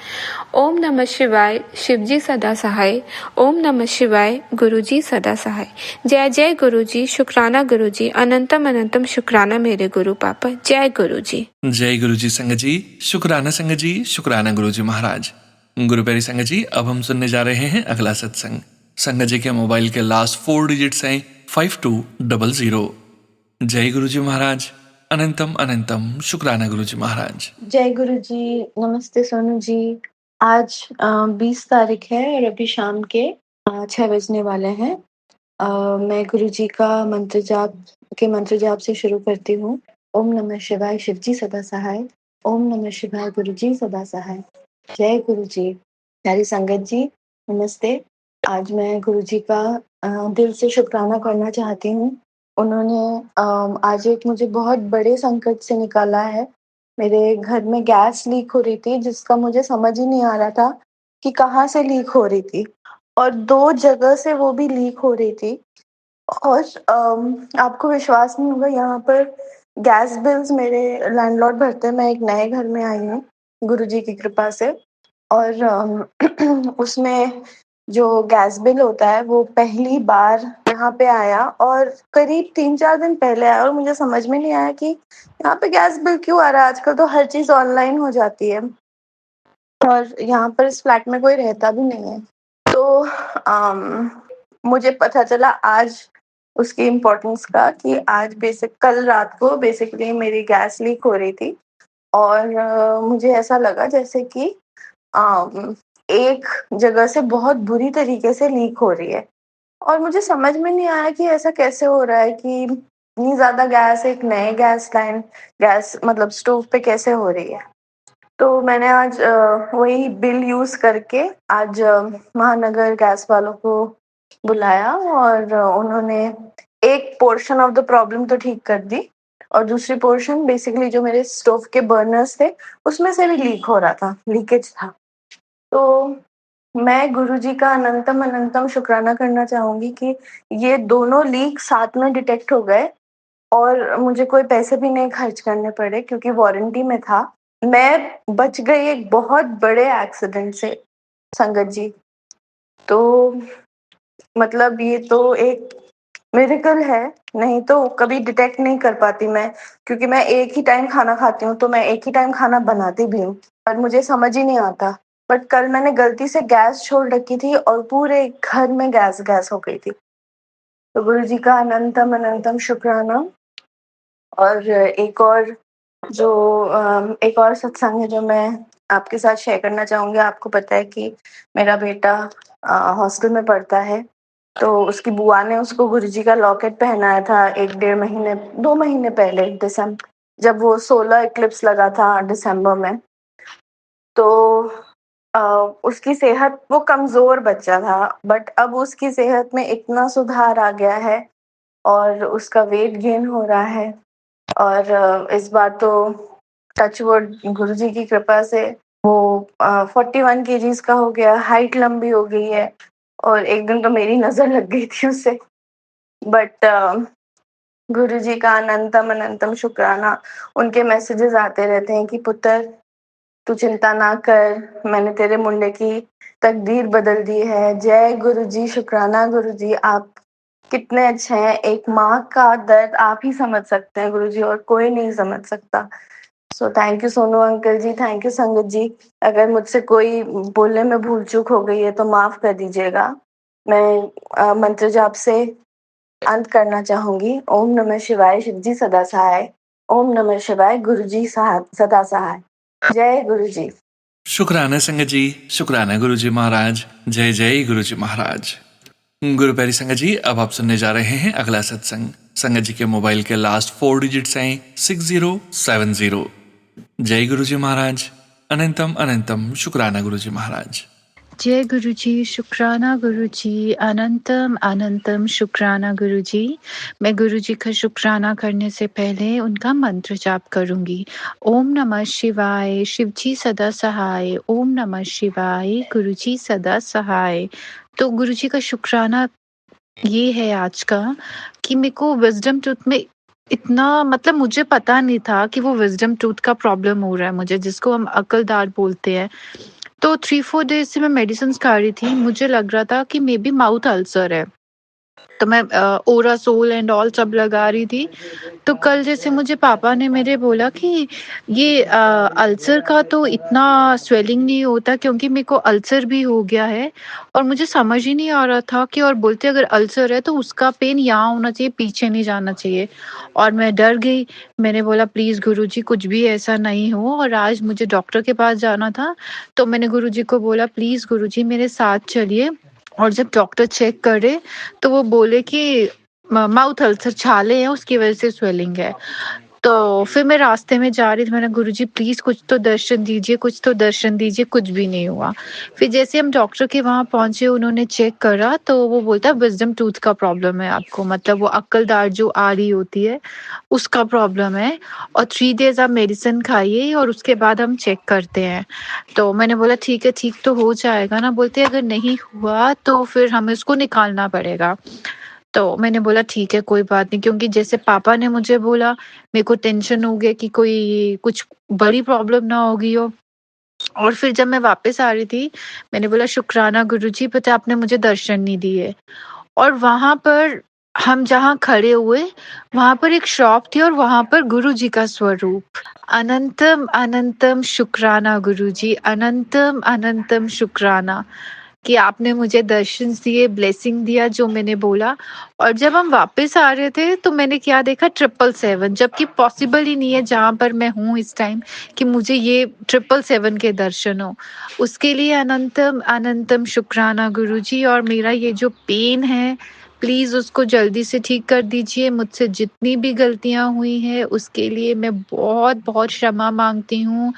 ओम नमः शिवाय, शिव जी सदा सहाय। ओम नमः शिवाय, गुरु जी सदा सहाय। जय जय गुरु जी, शुक्राना गुरु जी, अनंतम अनंतम शुक्राना मेरे गुरु पापा। जय गुरु जी। जय गुरु जी संगत जी, शुक्राना संगत जी, शुक्राना गुरु जी महाराज। गुरु प्यारी संगत जी, अब हम सुनने जा रहे हैं अगला सत्संग। संगत जी के मोबाइल के लास्ट 4 डिजिट्स हैं 5200। जय गुरु जी महाराज, अनंतम अनंतम शुक्राना गुरु जी महाराज। जय गुरु जी, नमस्ते सोनू जी। आज 20 तारीख है और अभी शाम के 6 बजने वाले हैं। मैं गुरु जी का मंत्र जाप से शुरू करती हूँ। ओम नमः शिवाय, शिव जी सदा सहाय। ओम नमः शिवाय, गुरु जी सदा सहाय। जय गुरु जी। प्यारी संगत जी, नमस्ते। आज मैं गुरु जी का दिल से शुक्राना करना चाहती हूँ। उन्होंने आज एक मुझे बहुत बड़े संकट से निकाला है। मेरे घर में गैस लीक हो रही थी, जिसका मुझे समझ ही नहीं आ रहा था कि कहाँ से लीक हो रही थी, और 2 जगह से वो भी लीक हो रही थी। और आपको विश्वास नहीं होगा, यहाँ पर गैस बिल्स मेरे लैंडलॉर्ड भरते हैं। मैं एक नए घर में आई हूँ गुरुजी की कृपा से, और उसमें जो गैस बिल होता है वो पहली बार यहाँ पे आया, और करीब 3-4 दिन पहले आया, और मुझे समझ में नहीं आया कि यहाँ पे गैस बिल क्यों आ रहा है। आजकल तो हर चीज़ ऑनलाइन हो जाती है, और यहाँ पर इस फ्लैट में कोई रहता भी नहीं है। तो मुझे पता चला आज उसकी इम्पोर्टेंस का, कि आज कल रात को बेसिकली मेरी गैस लीक हो रही थी, और मुझे ऐसा लगा जैसे कि एक जगह से बहुत बुरी तरीके से लीक हो रही है, और मुझे समझ में नहीं आया कि ऐसा कैसे हो रहा है कि इतनी ज़्यादा गैस एक नए गैस मतलब स्टोव पे कैसे हो रही है। तो मैंने आज वही बिल यूज़ करके आज महानगर गैस वालों को बुलाया, और उन्होंने एक पोर्शन ऑफ द प्रॉब्लम तो ठीक कर दी, और दूसरी पोर्शन बेसिकली जो मेरे स्टोव के बर्नर्स थे उसमें से भी लीक हो रहा था, लीकेज था। तो मैं गुरुजी का अनंतम अनंतम शुक्राना करना चाहूँगी कि ये दोनों लीक साथ में डिटेक्ट हो गए, और मुझे कोई पैसे भी नहीं खर्च करने पड़े क्योंकि वारंटी में था। मैं बच गई एक बहुत बड़े एक्सीडेंट से, संगत जी। तो मतलब ये तो एक मिरेकल है, नहीं तो कभी डिटेक्ट नहीं कर पाती मैं, क्योंकि मैं एक ही टाइम खाना खाती हूँ, तो मैं एक ही टाइम खाना बनाती भी हूँ, पर मुझे समझ ही नहीं आता। बट कल मैंने गलती से गैस छोड़ रखी थी, और पूरे घर में गैस हो गई थी। तो गुरुजी का अनंतम अनंतम शुक्राना। और एक और सत्संग है जो मैं आपके साथ शेयर करना चाहूँगी। आपको पता है कि मेरा बेटा हॉस्टल में पढ़ता है, तो उसकी बुआ ने उसको गुरुजी का लॉकेट पहनाया था 2 महीने पहले, जब वो सोलर इक्लिप्स लगा था दिसंबर में। तो उसकी सेहत, वो कमज़ोर बच्चा था, बट अब उसकी सेहत में इतना सुधार आ गया है, और उसका वेट गेन हो रहा है, और इस बार तो टच वुड गुरुजी की कृपा से वो 41 केजीज का हो गया, हाइट लंबी हो गई है, और एक दिन तो मेरी नज़र लग गई थी उसे। बट गुरुजी का अनंतम अनंतम शुक्राना। उनके मैसेजेस आते रहते हैं कि पुत्र तू चिंता ना कर, मैंने तेरे मुंडे की तकदीर बदल दी है। जय गुरुजी, शुक्राना गुरुजी, आप कितने अच्छे हैं। एक माँ का दर्द आप ही समझ सकते हैं गुरुजी, और कोई नहीं समझ सकता। So thank you Sonu uncle ji, thank you Sangat ji. अगर मुझसे कोई बोलने में भूल चूक हो गई है तो माफ़ कर दीजिएगा। मैं मंत्र जाप से अंत करना चाहूँगी। ओम नमः शिवाय, शिव जी सदा सहाय। ओम नमः शिवाय, गुरु जी सदा सहाय। जय गुरु जी। शुक्राना संगत जी, शुक्राना गुरु जी महाराज। जय जय गुरु जी महाराज। गुरु प्यारी संगत जी, अब आप सुनने जा रहे हैं अगला सत्संग। संगत जी के मोबाइल के लास्ट 4 डिजिट्स हैं 6070। जय गुरु जी महाराज, अनंतम अनंतम शुक्राना गुरु जी महाराज। जय गुरुजी, शुक्राना गुरुजी, अनंतम अनंतम शुक्राना गुरुजी। मैं गुरुजी का शुक्राना करने से पहले उनका मंत्र जाप करूंगी। ओम नमः शिवाय, शिवजी सदा सहाय। ओम नमः शिवाय, गुरुजी सदा सहाय। तो गुरुजी का शुक्राना ये है आज का कि मेरे को विज़डम टूथ में इतना मतलब मुझे पता नहीं था कि वो विज़डम टूथ का प्रॉब्लम हो रहा है मुझे, जिसको हम अकल दाढ़ बोलते हैं। तो 3-4 डेज़ से मैं मेडिसिन्स खा रही थी। मुझे लग रहा था कि मे बी माउथ अल्सर है। तो मैं ओरासोल एंड ऑल सब लगा रही थी। तो कल जैसे मुझे पापा ने मेरे बोला कि ये अल्सर का तो इतना स्वेलिंग नहीं होता, क्योंकि मेरे को अल्सर भी हो गया है और मुझे समझ ही नहीं आ रहा था कि, और बोलते अगर अल्सर है तो उसका पेन यहाँ होना चाहिए, पीछे नहीं जाना चाहिए। और मैं डर गई। मैंने बोला प्लीज़ गुरुजी कुछ भी ऐसा नहीं हो, और आज मुझे डॉक्टर के पास जाना था। तो मैंने गुरुजी को बोला प्लीज़ गुरुजी मेरे साथ चलिए, और जब डॉक्टर चेक करे तो वो बोले कि माउथ अल्सर, छाले हैं उसकी वजह से स्वेलिंग है। तो फिर मैं रास्ते में जा रही थी, मैंने गुरुजी प्लीज़ कुछ तो दर्शन दीजिए, कुछ तो दर्शन दीजिए, कुछ भी नहीं हुआ। फिर जैसे हम डॉक्टर के वहाँ पहुँचे, उन्होंने चेक करा तो वो बोलता है विज़डम टूथ का प्रॉब्लम है आपको, मतलब वो अक्ल दाढ़ जो आ रही होती है उसका प्रॉब्लम है, और 3 डेज़ आप मेडिसिन खाइए और उसके बाद हम चेक करते हैं। तो मैंने बोला ठीक है, ठीक तो हो जाएगा ना? बोलते अगर नहीं हुआ तो फिर हमें उसको निकालना पड़ेगा। तो मैंने बोला ठीक है, कोई बात नहीं, क्योंकि जैसे पापा ने मुझे बोला, मेरे को टेंशन हो गया कि कोई कुछ बड़ी प्रॉब्लम ना हो गई हो। और फिर जब मैं वापस आ रही थी, मैंने बोला शुक्राना गुरुजी, पता है आपने मुझे दर्शन नहीं दिए। और वहाँ पर हम जहाँ खड़े हुए, वहाँ पर एक शॉप थी और वहाँ पर गुरुजी का स्वरूप। अनंतम अनंतम शुक्राना गुरुजी, अनंतम अनंतम शुक्राना कि आपने मुझे दर्शन दिए, ब्लेसिंग दिया जो मैंने बोला। और जब हम वापस आ रहे थे तो मैंने क्या देखा, 777, जबकि पॉसिबल ही नहीं है जहाँ पर मैं हूँ इस टाइम कि मुझे ये 777 के दर्शन हो। उसके लिए अनंतम अनंतम शुक्राना गुरुजी। और मेरा ये जो पेन है, प्लीज़ उसको जल्दी से ठीक कर दीजिए। मुझसे जितनी भी गलतियाँ हुई हैं उसके लिए मैं बहुत-बहुत क्षमा माँगती हूँ,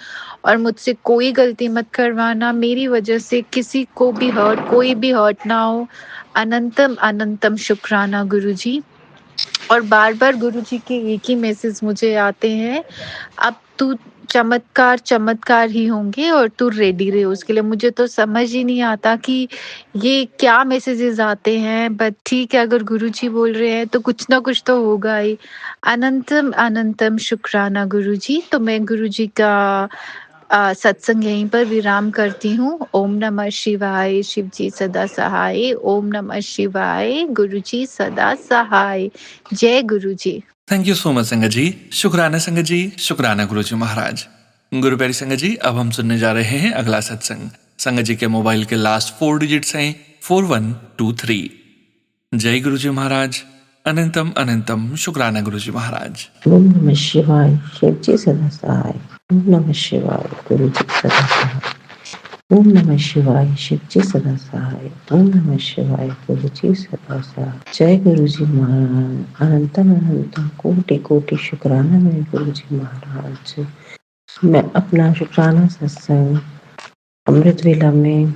और मुझसे कोई गलती मत करवाना। मेरी वजह से किसी को भी हर्ट, कोई भी हर्ट ना हो। अनंतम अनंतम शुक्राना गुरुजी। और बार-बार गुरुजी के एक ही मैसेज मुझे आते हैं, अब तू चमत्कार चमत्कार ही होंगे और तू रेडी रहे उसके लिए। मुझे तो समझ ही नहीं आता कि ये क्या मैसेजेस आते हैं, बट ठीक है, अगर गुरुजी बोल रहे हैं तो कुछ ना कुछ तो होगा ही। अनंतम अनंतम शुक्राना गुरुजी। तो मैं गुरुजी का सत्संग यहीं पर विराम करती हूँ। ओम नमः शिवाय, शिवजी सदा सहाय। ओम नमः शिवाय, गुरुजी सदा सहाय। जय गुरुजी। थैंक यू सो मच संगत जी। शुक्राना संगत जी, शुक्राना गुरुजी महाराज। गुरु प्यारी संगत जी, अब हम सुनने जा रहे हैं अगला सत्संग। संगत जी के मोबाइल के लास्ट 4 डिजिट्स हैं 4123। जय गुरुजी महाराज, अनंतम अनंतम शुक्राना गुरुजी महाराज। ओम नमः शिवाय, शिवजी सदा सहाय। ओम नमः शिवाय, गुरुजी सदा सहाय। ओम नमः शिवाय, शिवजी सदा सहाय। ओम नमः शिवाय, गुरुजी सदा सहाय। जय गुरुजी महाराज, अनंतम अनंतम कोटि कोटि शुक्राना मेरे गुरुजी महाराज। मैं अपना शुक्राना सत्संग अमृत वेला में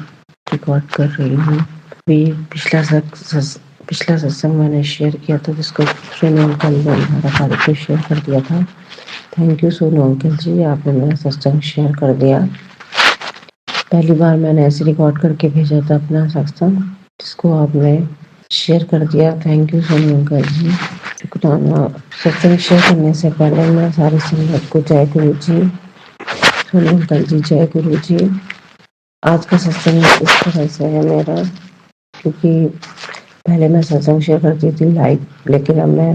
रिकॉर्ड कर रही हूँ। अभी पिछला सत्संग मैंने शेयर किया था, जिसको सोनू अंकल ने हमारा को शेयर कर दिया था। थैंक यू सोनू अंकल जी, आपने मेरा सत्संग शेयर कर दिया। पहली बार मैंने ऐसे रिकॉर्ड करके भेजा था अपना सत्संग, जिसको आपने शेयर कर दिया। थैंक यू सोनू अंकल जी, शुक्राना। सत्संग शेयर करने से पहले मैं सारी संगत को जय गुरु जी। सोनू अंकल जी जय गुरु जी। आज का सत्संग इस तरह से है मेरा, क्योंकि पहले मैं सत्संग शेयर करती थी लाइव, लेकिन अब मैं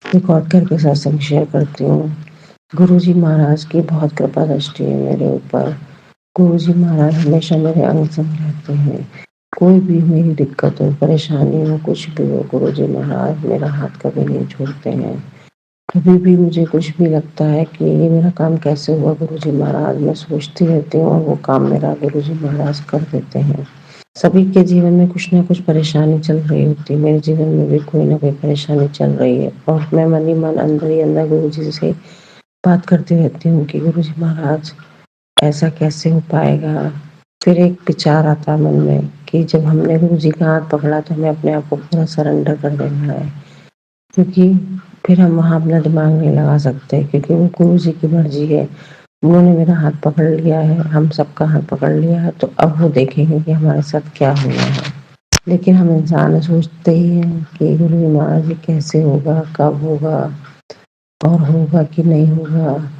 रिकॉर्ड करके सत्संग शेयर करती हूँ। गुरुजी महाराज की बहुत कृपा दृष्टि है मेरे ऊपर। गुरुजी महाराज हमेशा मेरे अंग संग रहते हैं। कोई भी मेरी दिक्कत हो, परेशानी हो, कुछ भी हो, गुरुजी महाराज मेरा हाथ कभी नहीं छोड़ते हैं। कभी भी मुझे कुछ भी लगता है कि ये मेरा काम कैसे हुआ, गुरुजी महाराज, मैं सोचती रहती हूँ और वो काम मेरा गुरुजी महाराज कर देते हैं। सभी के जीवन में कुछ ना कुछ परेशानी चल रही होती है, मेरे जीवन में भी कोई ना कोई परेशानी चल रही है, और मैं मन ही मन अंदर ही अंदर गुरुजी से बात करती रहती हूँ कि गुरुजी महाराज ऐसा कैसे हो पाएगा, फिर एक विचार आता है मन में कि जब हमने गुरु जी का हाथ पकड़ा तो हमें अपने आप को पूरा सरेंडर कर देना है, क्योंकि फिर हम वहाँ अपना दिमाग नहीं लगा सकते, क्योंकि वो गुरु जी की मर्जी है। उन्होंने मेरा हाथ पकड़ लिया है, हम सबका हाथ पकड़ लिया है, तो अब वो देखेंगे कि हमारे साथ क्या हुआ है। लेकिन हम इंसान सोचते ही हैं कि गुरु जी महाराज जी कैसे होगा, कब होगा और होगा कि नहीं होगा।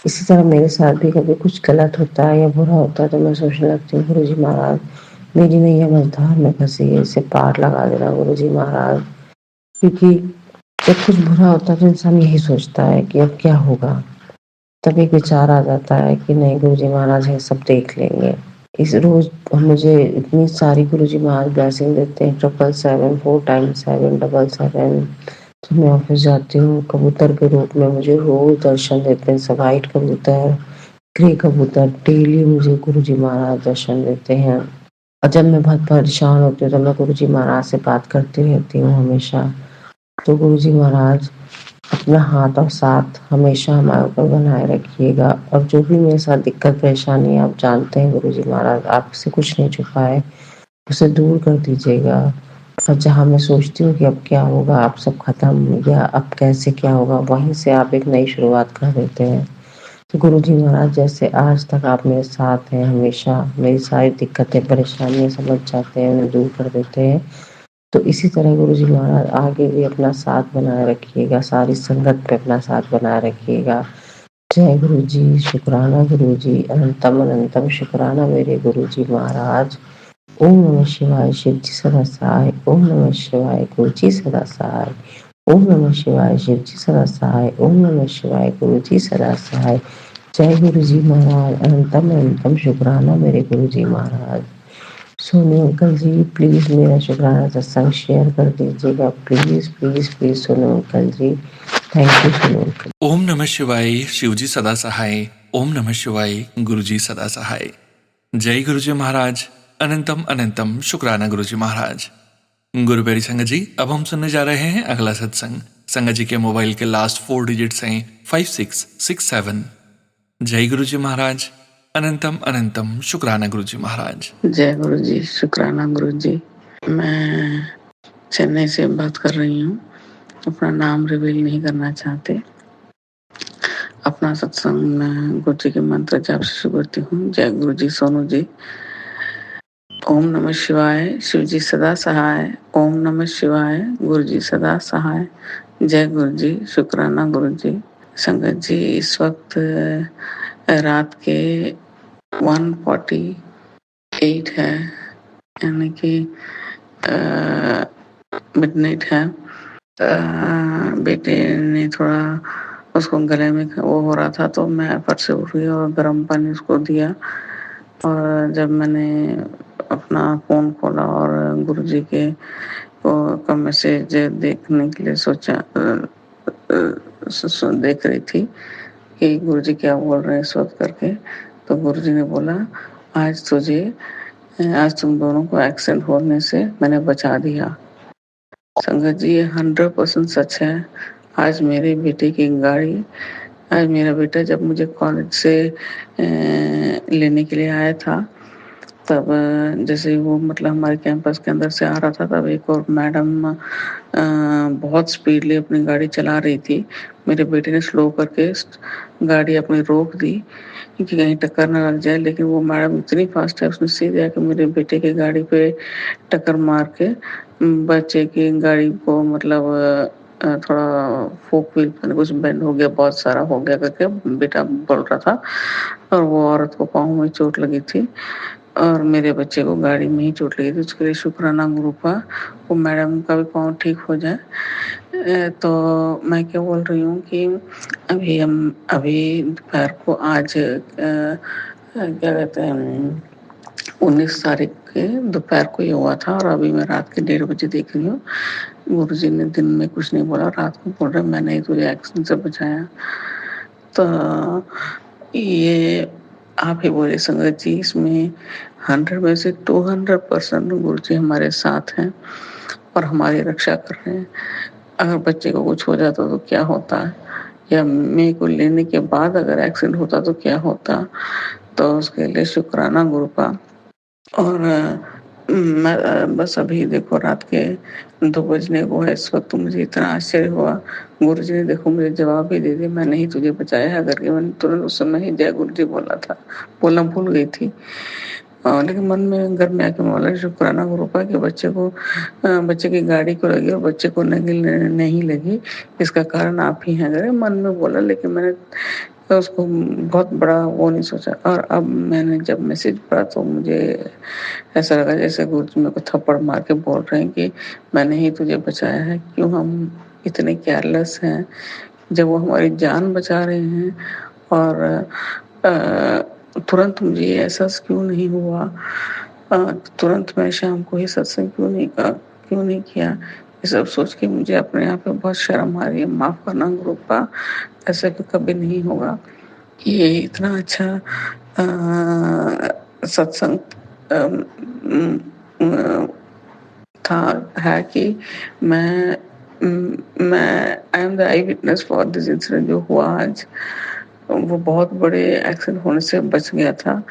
इसी तरह मेरे साथ भी कभी कुछ गलत होता है या बुरा होता है तो मैं सोचने लगती हूँ गुरु जी महाराज मेरी नैया मझधार में फंसी है, इसे पार लगा देना गुरु जी महाराज। क्योंकि जब कुछ बुरा होता है तो इंसान यही सोचता है कि अब क्या होगा। तब एक विचार आ जाता है कि नहीं गुरु जी महाराज है, सब देख लेंगे। इस रोज मुझे इतनी सारी गुरु जी महाराज ब्लेसिंग देते हैं, 777 4 टाइम्स 7 777। तो मैं ऑफिस जाती हूँ, कबूतर के रूप में मुझे रोज दर्शन देते हैं, सब वाइट कबूतर, ग्रे कबूतर, डेली मुझे गुरु जी महाराज दर्शन देते हैं। और जब मैं बहुत परेशान होती हूँ तो मैं गुरु जी महाराज से बात करती रहती हूँ हमेशा। तो गुरु जी महाराज अपना हाथ और साथ हमेशा हमारे ऊपर बनाए रखिएगा, और जो भी मेरे साथ दिक्कत परेशानी आप जानते हैं गुरु जी महाराज, आपसे कुछ नहीं छुपाए, उसे दूर कर दीजिएगा। और जहाँ मैं सोचती हूँ कि अब क्या होगा, अब सब खत्म या अब कैसे क्या होगा, वहीं से आप एक नई शुरुआत कर देते हैं। तो गुरु जी महाराज जैसे आज तक आप मेरे साथ हैं, हमेशा मेरी सारी दिक्कतें परेशानियां समझ जाते हैं, उन्हें दूर कर देते हैं, तो इसी तरह गुरु जी महाराज आगे भी अपना साथ बनाए रखिएगा, सारी संगत पे अपना साथ बनाए रखिएगा। जय गुरु जी, शुक्राना गुरु जी, अनंतम अनंतम शुक्राना मेरे गुरु जी महाराज। ओम नमः शिवाय, शिव जी सदा सहाय। ओम नमः शिवाय, गुरु जी सदा सहाय। ओम नमः शिवाय, शिव जी सदा सहाय। ओम नमः शिवाय, गुरु जी सदा सहाय। जय गुरु जी महाराज, अनंतम अनंतम शुक्राना मेरे गुरु जी महाराज। सोनू अंकल जी प्लीज मेरा शुक्राना सत्संग शेयर कर दीजिएगा, please please please Sonu uncle ji. Thank you Sonu uncle. ओम नमः शिवाय, शिवजी सदा सहाय। ओम नमः शिवाय, गुरुजी सदा सहाय। जय गुरुजी महाराज, अनंतम अनंतम शुक्राना गुरुजी महाराज। गुरु प्यारी संगत जी, अब हम सुनने जा रहे हैं अगला सत्संग। संगत जी के मोबाइल के लास्ट 4 डिजिट्स हैं 5667। जय गुरुजी महाराज, अनंतम अनंतम शुक्राना गुरुजी महाराज। जय गुरु जी, शुक्राना गुरु जी। मैं चेन्नई से बात कर रही हूँ, अपना नाम रिवील नहीं करना चाहते। अपना सत्संग मैं गुरु जी के मंत्र जाप से शुरू करती हूँ। जय गुरु जी, सोनू जी। ओम नमः शिवाय, शिव जी सदा सहाय। ओम नमः शिवाय, गुरु जी सदा सहाय। जय गुरु जी, शुक्राना गुरु जी। संगत जी, इस वक्त रात के 1:48 है, यानी कि मिडनाइट है। बेटे ने थोड़ा उसको गले में वो हो रहा था, तो मैं फट से उठ गई और गर्म पानी उसको दिया। और जब मैंने अपना फ़ोन खोला और गुरुजी के का मैसेज देखने के लिए सोचा, देख रही थी कि गुरुजी क्या बोल रहे हैं इस वक्त करके, तो गुरुजी ने बोला आज तुम दोनों को एक्सीडेंट होने से मैंने बचा दिया। संगत जी, ये 100% सच है। आज मेरे बेटे की गाड़ी, आज मेरा बेटा जब मुझे कॉलेज से लेने के लिए आया था, तब जैसे वो मतलब हमारे कैंपस के अंदर से आ रहा था, तब एक और मैडम बहुत स्पीडली अपनी गाड़ी चला रही थी। मेरे बेटे ने स्लो करके गाड़ी अपनी रोक दी कि कहीं टक्कर ना लग जाए, लेकिन वो मैडम इतनी फास्ट है, उसने सीधे आके मेरे बेटे की गाड़ी पे टक्कर मार के बच्चे की गाड़ी को मतलब थोड़ा फोक व्हील कुछ बेंड हो गया, बहुत सारा हो गया करके बेटा बोल रहा था। और वो औरत को पाँव में चोट लगी थी और मेरे बच्चे को गाड़ी में ही चोट लगी थी। उसके लिए शुक्राना गुरु का, वो मैडम का भी पाँव ठीक हो जाए। तो मैं क्या बोल रही हूँ कि अभी दोपहर को आज क्या कहते हैं 19 तारीख के दोपहर को ये हुआ था, और अभी मैं रात के 1:30 बजे देख रही हूँ। गुरुजी ने दिन में कुछ नहीं बोला, रात को बोल रहे मैंने ही तुझे एक्सीडेंट से बचाया। तो ये आप ही बोले संगत जी, इसमें 100 में से 200% गुरुजी हमारे साथ हैं और हमारी रक्षा कर रहे हैं। अगर बच्चे को कुछ हो जाता तो क्या होता, या मेरे को लेने के बाद अगर एक्सीडेंट होता तो क्या होता। तो उसके लिए शुक्राना गुरु का, और मैं बस अभी देखो रात के 2 बजने को है इस वक़्त, मुझे इतना आश्चर्य हुआ। गुरुजी ने देखो मुझे जवाब ही दे दिया, मैंने ही तुझे बचाया है करके। मैंने तुरंत उस समय ही जय गुरुजी बोला था, बोलना भूल गई थी। लेकिन मन में घर में आके बोला शुक्राना गुरु का कि बच्चे की गाड़ी को लगी और बच्चे को नहीं लगी, इसका कारण आप ही हैं। अरे मन में बोला, लेकिन मैंने तो उसको बहुत बड़ा वो नहीं सोचा। और अब मैंने जब मैसेज पढ़ा तो मुझे ऐसा लगा जैसे गुरुजी मेरे को थप्पड़ मार के बोल रहे हैं कि मैंने ही तुझे बचाया है। क्यों हम इतने केयरलेस हैं जब वो हमारी जान बचा रहे हैं। और तुरंत मुझे ये एहसास क्यों नहीं हुआ, तुरंत मैं शाम को ही सत्संग क्यों नहीं किया। ये सब सोच के मुझे अपने आप पे बहुत शर्म आ रही है। माफ करना गुरुपा, ऐसे तो कभी नहीं होगा। ये इतना अच्छा सत्संग अम, अम, था है कि मैं I am the I witness for this incident जो हुआ आज। वो बहुत बड़े एक्सीडेंट होने से बच गया था।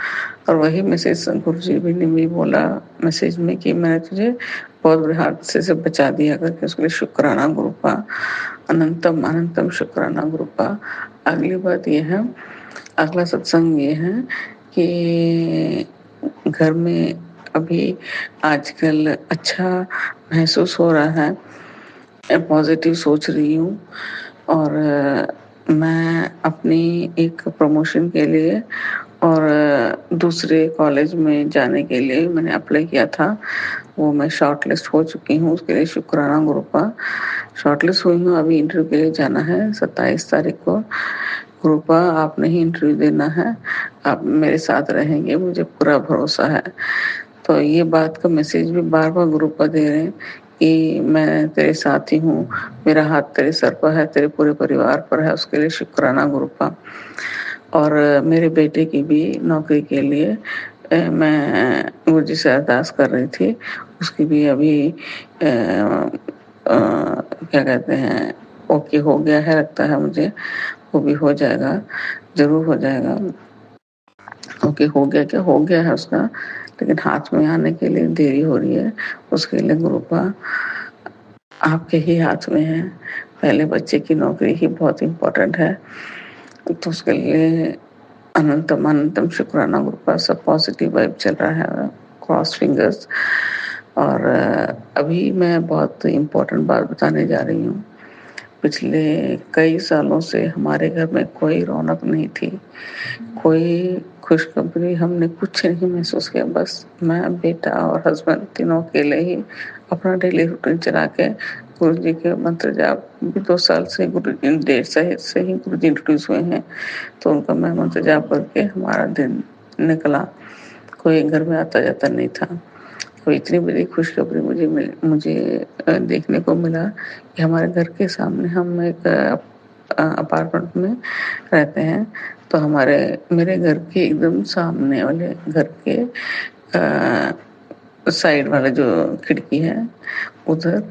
और वही मैसेज गुरुजी भी ने भी बोला मैसेज में कि मैंने तुझे बहुत बड़े हादसे से बचा दिया करके, उसके लिए शुक्राना गुरुपा, अनंतम अनंतम शुक्राना गुरुपा। अगली बात ये है, अगला सत्संग ये है कि घर में अभी आजकल अच्छा महसूस हो रहा है, मैं पॉजिटिव सोच रही हूँ। और मैं अपनी एक प्रमोशन के लिए और दूसरे कॉलेज में जाने के लिए मैंने अप्लाई किया था, वो मैं शॉर्टलिस्ट हो चुकी हूँ, उसके लिए शुक्राना गुरुपा। शॉर्टलिस्ट हुई हूँ, अभी इंटरव्यू के लिए जाना है 27 तारीख को। गुरुपा आपने ही इंटरव्यू देना है, आप मेरे साथ रहेंगे, मुझे पूरा भरोसा है। तो ये बात का मैसेज भी बार-बार गुरुपा दे रहे हैं कि मैं तेरे साथ ही हूँ, मेरा हाथ तेरे सर पर है, तेरे पूरे परिवार पर है, उसके लिए शुक्राना गुरुपा। और मेरे बेटे की भी नौकरी के लिए मैं गुरुजी से अरदास कर रही थी, उसकी भी अभी क्या कहते हैं, ओके हो गया है लगता है मुझे, वो भी हो जाएगा, ज़रूर हो जाएगा। ओके हो गया, क्या हो गया है उसका, लेकिन हाथ में आने के लिए देरी हो रही है। उसके लिए गुरुपा आपके ही हाथ में है। पहले बच्चे की नौकरी ही बहुत इम्पोर्टेंट है, तो उसके लिए अनंतम अनंतम शुक्राना गुरुपा। सब पॉजिटिव वाइब चल रहा है, क्रॉस फिंगर्स। और अभी मैं बहुत इम्पोर्टेंट बात बताने जा रही हूँ। पिछले कई सालों से हमारे घर में कोई रौनक नहीं थी, कोई खुशखबरी हमने कुछ नहीं महसूस किया। बस मैं, बेटा और हस्बैंड तीनों अकेले ही अपना डेली रूटीन चला के गुरुजी के मंत्र जाप भी 2 साल से डेढ़ से ही गुरुजी इंट्रोड्यूस हुए हैं, तो उनका मैं मंत्र जाप करके हमारा दिन निकला। कोई घर में आता जाता नहीं था। तो इतनी बड़ी खुशखबरी मुझे देखने को मिला कि हमारे घर के सामने हम एक अपार्टमेंट में रहते हैं, तो मेरे घर के एकदम सामने वाले घर के साइड वाला जो खिड़की है उधर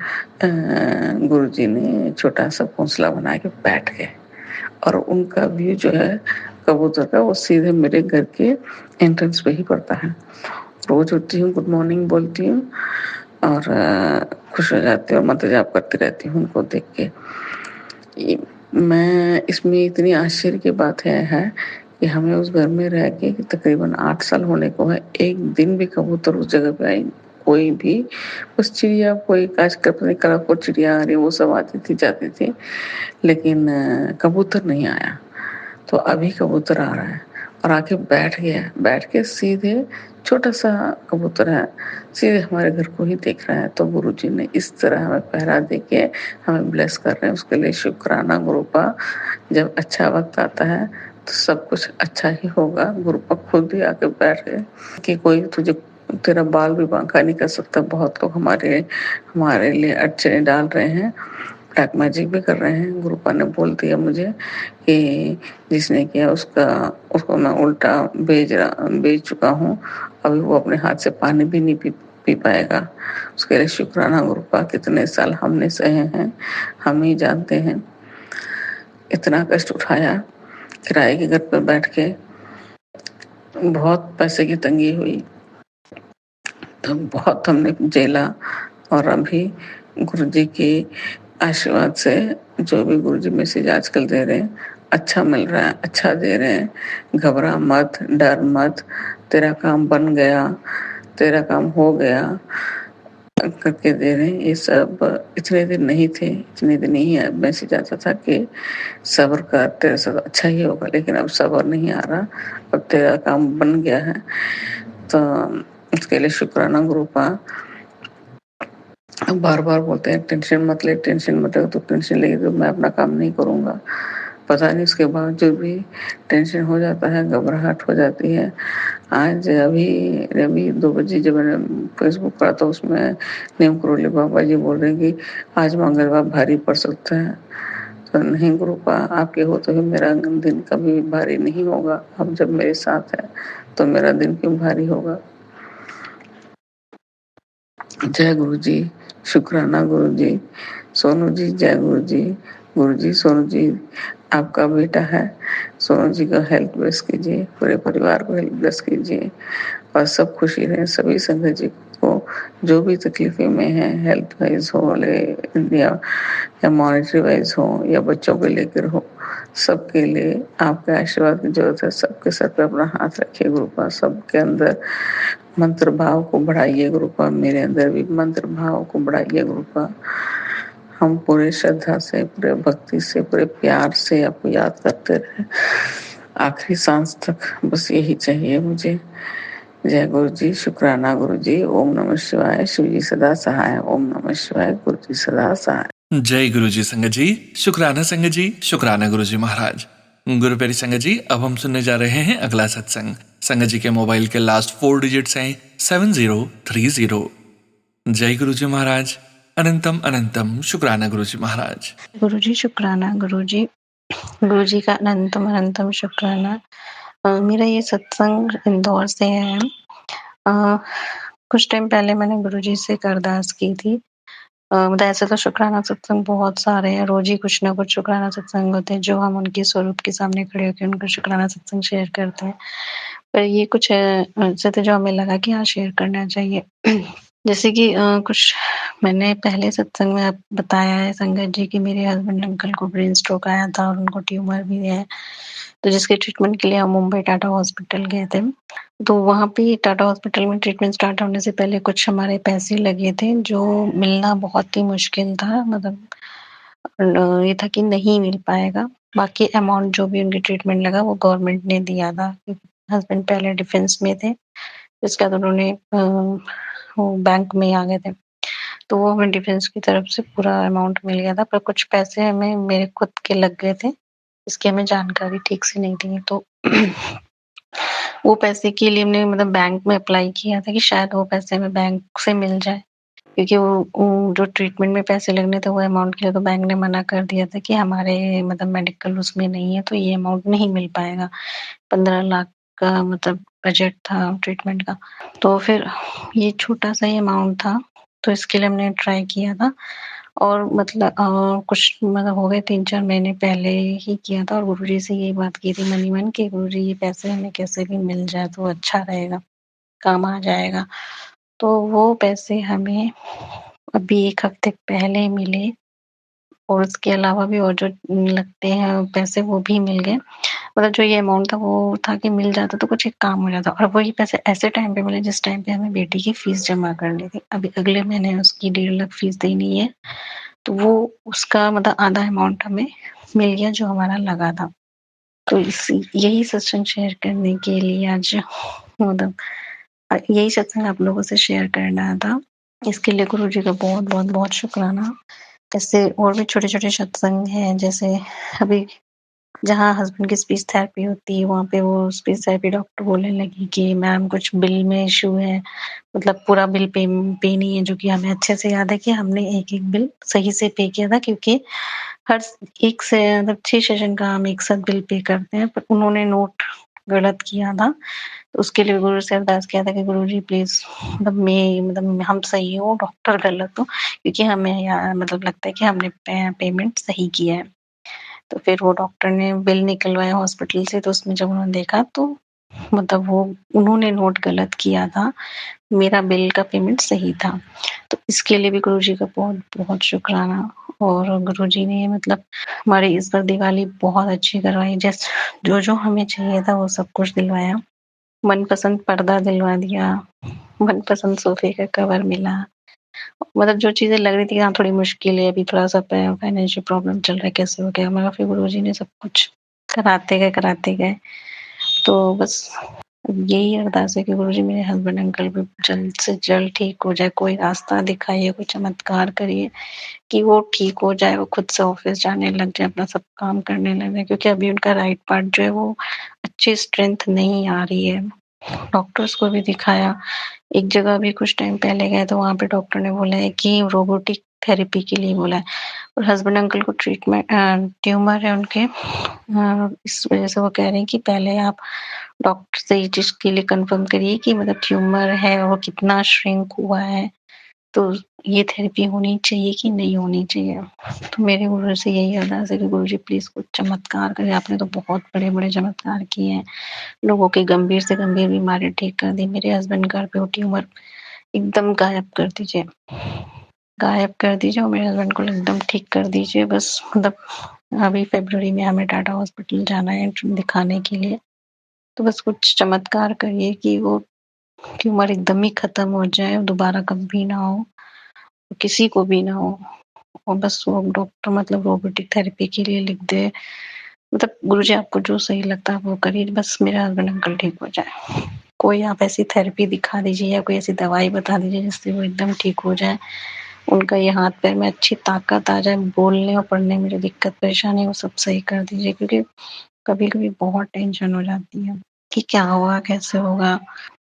गुरुजी ने छोटा सा घोंसला बना के बैठ गए। और उनका व्यू जो है कबूतर का, वो सीधे मेरे घर के एंट्रेंस पे ही पड़ता है। रोज उठती हूँ, गुड मॉर्निंग बोलती हूँ और खुश हो जाती हूँ और मंत्र जाप करती रहती हूँ उनको देख के। मैं इसमें इतनी आश्चर्य की बात है कि हमें उस घर में रह के तकरीबन 8 साल होने को है, एक दिन भी कबूतर उस जगह पे आई कोई भी, बस चिड़िया कोई आजकल पता नहीं कलरफुल चिड़िया आ रही है वो सब आती थी जाती थी, लेकिन कबूतर नहीं आया। तो अभी कबूतर आ रहा है और आके बैठ गया, बैठ के सीधे छोटा सा कबूतर है, सीधे हमारे घर को ही देख रहा है। तो गुरुजी ने इस तरह हमें पहरा दे के हमें ब्लेस कर रहे हैं, उसके लिए शुक्राना गुरुपा। जब अच्छा वक्त आता है तो सब कुछ अच्छा ही होगा। गुरुपा खुद ही आके बैठ गए कि कोई तुझे तेरा बाल भी बांका नहीं कर सकता। बहुत लोग हमारे लिए अड़चने डाल रहे हैं, ब्लैक मैजिक भी कर रहे हैं। गुरुपा ने बोल दिया मुझे कि जिसने किया उसको मैं उल्टा भेज चुका हूँ, अभी वो अपने हाथ से पानी भी नहीं पी पाएगा। उसके लिए शुक्राना गुरुपा। कितने साल हमने सहे हैं, हम ही जानते हैं। इतना कष्ट उठाया, किराए के घर पर बैठ के, बहुत पैसे की तंगी हुई, तो बहुत हमने झेला और अभी गुरुजी के आशीर्वाद से जो भी गुरुजी मैसेज आजकल दे रहे हैं, अच्छा मिल रहा है, अच्छा दे रहे हैं। घबरा मत, डर मत, तेरा काम बन गया, तेरा काम हो गया करके दे रहे हैं। ये सब इतने दिन नहीं थे, इतने दिन ही मैसेज आता था कि सब्र कर, तेरे साथ अच्छा ही होगा, लेकिन अब सब्र नहीं आ रहा, अब तेरा काम बन गया है। तो इसके लिए शुक्राना गुरु का। बार-बार बोलते हैं टेंशन मत ले, टेंशन मत ले, तो टेंशन लेगी तो मैं अपना काम नहीं करूँगा। पता नहीं उसके बावजूद भी टेंशन हो जाता है, घबराहट हो जाती है। आज अभी 2 बजे जब मैंने फ़ेसबुक पढ़ा तो उसमें नीम करोली बाबा जी बोल रहे हैं कि आज मंगलवार भारी पड़ सकता है। तो नहीं गुरुपा, आपके होते हुए मेरा दिन कभी भी भारी नहीं होगा। आप जब मेरे साथ हैं, तो मेरा दिन क्यों भारी होगा? जय गुरुजी, शुक्राना गुरुजी। सोनू जी जय गुरुजी। गुरुजी सोनू जी आपका बेटा है, सोनू जी का हेल्थ ब्लेस कीजिए, पूरे परिवार को हेल्थ ब्लेस कीजिए और सब खुशी रहें। सभी संगत जी को जो भी तकलीफें में हैं, हेल्थ वाइज हो या मॉनेटरी वाइज हो या बच्चों को लेकर हो, सबके लिए आपके आशीर्वाद की जरूरत है। सबके सर पे अपना हाथ रखिए गुरुपा, सबके अंदर मंत्र भाव को बढ़ाइए गुरुपा, मेरे अंदर भी मंत्र भाव को बढ़ाइए गुरुपा। हम पूरे श्रद्धा से, पूरे भक्ति से, पूरे प्यार से आपको याद करते रहे आखिरी सांस तक, बस यही चाहिए मुझे। जय गुरु जी, शुक्राना गुरु जी। ओम नमः शिवाय। शिव जी सदा सहाय। ओम नमः शिवाय। गुरु जी सदा सहाय। जय गुरु जी संगत जी, शुक्राना संगत जी, शुक्राना गुरु जी महाराज। गुरु प्यारी संगत जी, अब हम सुनने जा रहे हैं अगला सत्संग। संगत जी के मोबाइल के लास्ट 4 डिजिट्स हैं 7030। जय गुरु जी महाराज। अनंतम अनंतम शुक्राना गुरु जी महाराज। गुरु जी शुक्राना गुरु जी का अनंतम अनंतम शुक्राना। मेरा ये सत्संग इंदौर से है। कुछ टाइम पहले मैंने गुरु जी से एक अरदास की थी। मतलब ऐसे तो शुक्राना सत्संग बहुत सारे हैं, रोज ही कुछ ना कुछ शुक्राना सत्संग होते हैं जो हम उनके स्वरूप के सामने खड़े होकर उनका शुक्राना सत्संग शेयर करते हैं। पर ये कुछ ऐसे थे जो हमें लगा कि हाँ शेयर करना चाहिए। जैसे कि कुछ मैंने पहले सत्संग में बताया है संगत जी कि मेरे हस्बैंड अंकल को ब्रेन स्ट्रोक आया था और उनको ट्यूमर भी है, तो जिसके ट्रीटमेंट के लिए हम मुंबई टाटा हॉस्पिटल गए थे। तो वहाँ पे टाटा हॉस्पिटल में ट्रीटमेंट स्टार्ट होने से पहले कुछ हमारे पैसे लगे थे जो मिलना बहुत ही मुश्किल था। मतलब ये था कि नहीं मिल पाएगा। बाकी अमाउंट जो भी उनके ट्रीटमेंट लगा वो गवर्नमेंट ने दिया था। हस्बैंड पहले डिफेंस में थे, इसके बाद उन्होंने वो बैंक में आ गए थे, तो वो हमें डिफेंस की तरफ से पूरा अमाउंट मिल गया था, पर कुछ पैसे हमें मेरे खुद के लग गए थे, इसकी हमें जानकारी ठीक से नहीं थी। तो वो पैसे के लिए हमने मतलब बैंक में अप्लाई किया था कि शायद वो पैसे हमें बैंक से मिल जाए, क्योंकि वो जो ट्रीटमेंट में पैसे लगने थे वो अमाउंट के लिए तो बैंक ने मना कर दिया था कि हमारे मतलब मेडिकल उसमें नहीं है, तो ये अमाउंट नहीं मिल पाएगा। 15 लाख का मतलब बजट था ट्रीटमेंट का। तो फिर ये छोटा-सा ही अमाउंट था, तो इसके लिए हमने ट्राई किया था और मतलब कुछ मतलब हो गए 3-4 महीने पहले ही किया था और गुरुजी से यही बात की थी मन ही मन कि गुरुजी ये पैसे हमें कैसे भी मिल जाए तो अच्छा रहेगा, काम आ जाएगा। तो वो पैसे हमें अभी 1 हफ्ते पहले मिले और उसके अलावा भी और जो लगते हैं पैसे वो भी मिल गए। मतलब जो ये अमाउंट था वो था कि मिल जाता तो कुछ एक काम हो जाता और वही पैसे ऐसे टाइम पे मिले जिस टाइम पे हमें बेटी की फीस जमा करनी थी। अभी अगले महीने उसकी 1.5 लाख फीस देनी है, तो वो उसका मतलब आधा अमाउंट हमें मिल गया जो हमारा लगा था। तो यही सत्संग शेयर करने के लिए आज मतलब यही सत्संग आप लोगों से शेयर करना था। इसके लिए गुरु जी का बहुत शुक्राना। ऐसे और भी छोटे-छोटे सत्संग हैं, जैसे अभी जहाँ हस्बैंड की स्पीच थेरेपी होती है, वहाँ पे वो स्पीच थेरेपी डॉक्टर बोलने लगी कि मैम कुछ बिल में इश्यू है, मतलब पूरा बिल पे नहीं है, जो कि हमें अच्छे से याद है कि हमने एक-एक बिल सही से पे किया था, क्योंकि हर एक से मतलब 6 सेशन का हम एक साथ बिल पे करते हैं, पर उन्होंने नोट गलत किया था। तो उसके लिए गुरु से अरदास किया था कि गुरुजी प्लीज़ मतलब हम सही हो, डॉक्टर गलत हो, क्योंकि हमें मतलब लगता है कि हमने पेमेंट सही किया है। तो फिर वो डॉक्टर ने बिल निकलवाया हॉस्पिटल से, तो उसमें जब उन्होंने देखा तो मतलब वो उन्होंने नोट गलत किया था, मेरा बिल का पेमेंट सही था। तो इसके लिए भी गुरुजी का बहुत-बहुत शुक्राना। और गुरुजी ने मतलब हमारी इस बार दिवाली बहुत अच्छी करवाई, जो-जो हमें चाहिए था वो सब कुछ दिलवाया। मनपसंद पर्दा दिलवा दिया, मनपसंद सोफ़े का कवर मिला। मतलब जो चीज़ें लग रही थी कि हाँ, थोड़ी मुश्किल है, अभी थोड़ा-सा फाइनेंशियल प्रॉब्लम चल रहा है, कैसे हो गया? मगर फिर गुरुजी ने सब कुछ कराते गए। तो बस यही अरदास है कि गुरुजी मेरे हस्बैंड अंकल भी जल्द से जल्द ठीक हो जाए, कोई रास्ता दिखाइए, कोई चमत्कार करिए कि वो ठीक हो जाए, वो खुद से ऑफ़िस जाने लग जाए, अपना सब काम करने लग जाए, क्योंकि अभी उनका राइट पार्ट जो है वो अच्छी स्ट्रेंथ नहीं आ रही है। डॉक्टर्स को भी दिखाया, एक जगह अभी कुछ टाइम पहले गए तो वहाँ पे डॉक्टर ने बोला है कि रोबोटिक थेरेपी के लिए बोला है। और हस्बैंड अंकल को ट्यूमर है उनके, इस वज़ह से वो कह रहे हैं कि पहले आप डॉक्टर से ये चीज़ के लिए कन्फर्म करिए कि मतलब ट्यूमर है और वो कितना श्रिंक हुआ है, तो ये थेरेपी होनी चाहिए कि नहीं होनी चाहिए। तो मेरे गुरु से यही अरदास है कि गुरुजी प्लीज़ कुछ चमत्कार करें, आपने तो बहुत बड़े-बड़े चमत्कार किए हैं। लोगों की गंभीर से गंभीर बीमारी ठीक कर दी, मेरे हस्बैंड का पे वो ट्यूमर एकदम गायब कर दीजिए। गायब कर दीजिए और मेरे हस्बैंड को एकदम ठीक कर दीजिए। बस मतलब अभी फ़रवरी में हमें टाटा हॉस्पिटल जाना है दिखाने के लिए, तो बस कुछ चमत्कार करिए कि वो ट्यूमर एकदम ही खत्म हो जाए, दोबारा कभी ना हो, किसी को भी ना हो। और बस वो डॉक्टर मतलब रोबोटिक थेरेपी के लिए लिख दे। मतलब गुरुजी आपको जो सही लगता है आप वो करिए, बस मेरे हस्बैंड अंकल ठीक हो जाए। कोई आप ऐसी थेरेपी दिखा दीजिए या कोई ऐसी दवाई बता दीजिए जिससे वो एकदम ठीक हो जाए। उनका ये हाथ-पैर में अच्छी ताकत आ जाए, बोलने और पढ़ने में जो दिक्कत परेशानी है वो सब सही कर दीजिए, क्योंकि कभी-कभी बहुत टेंशन हो जाती है कि क्या होगा, कैसे होगा?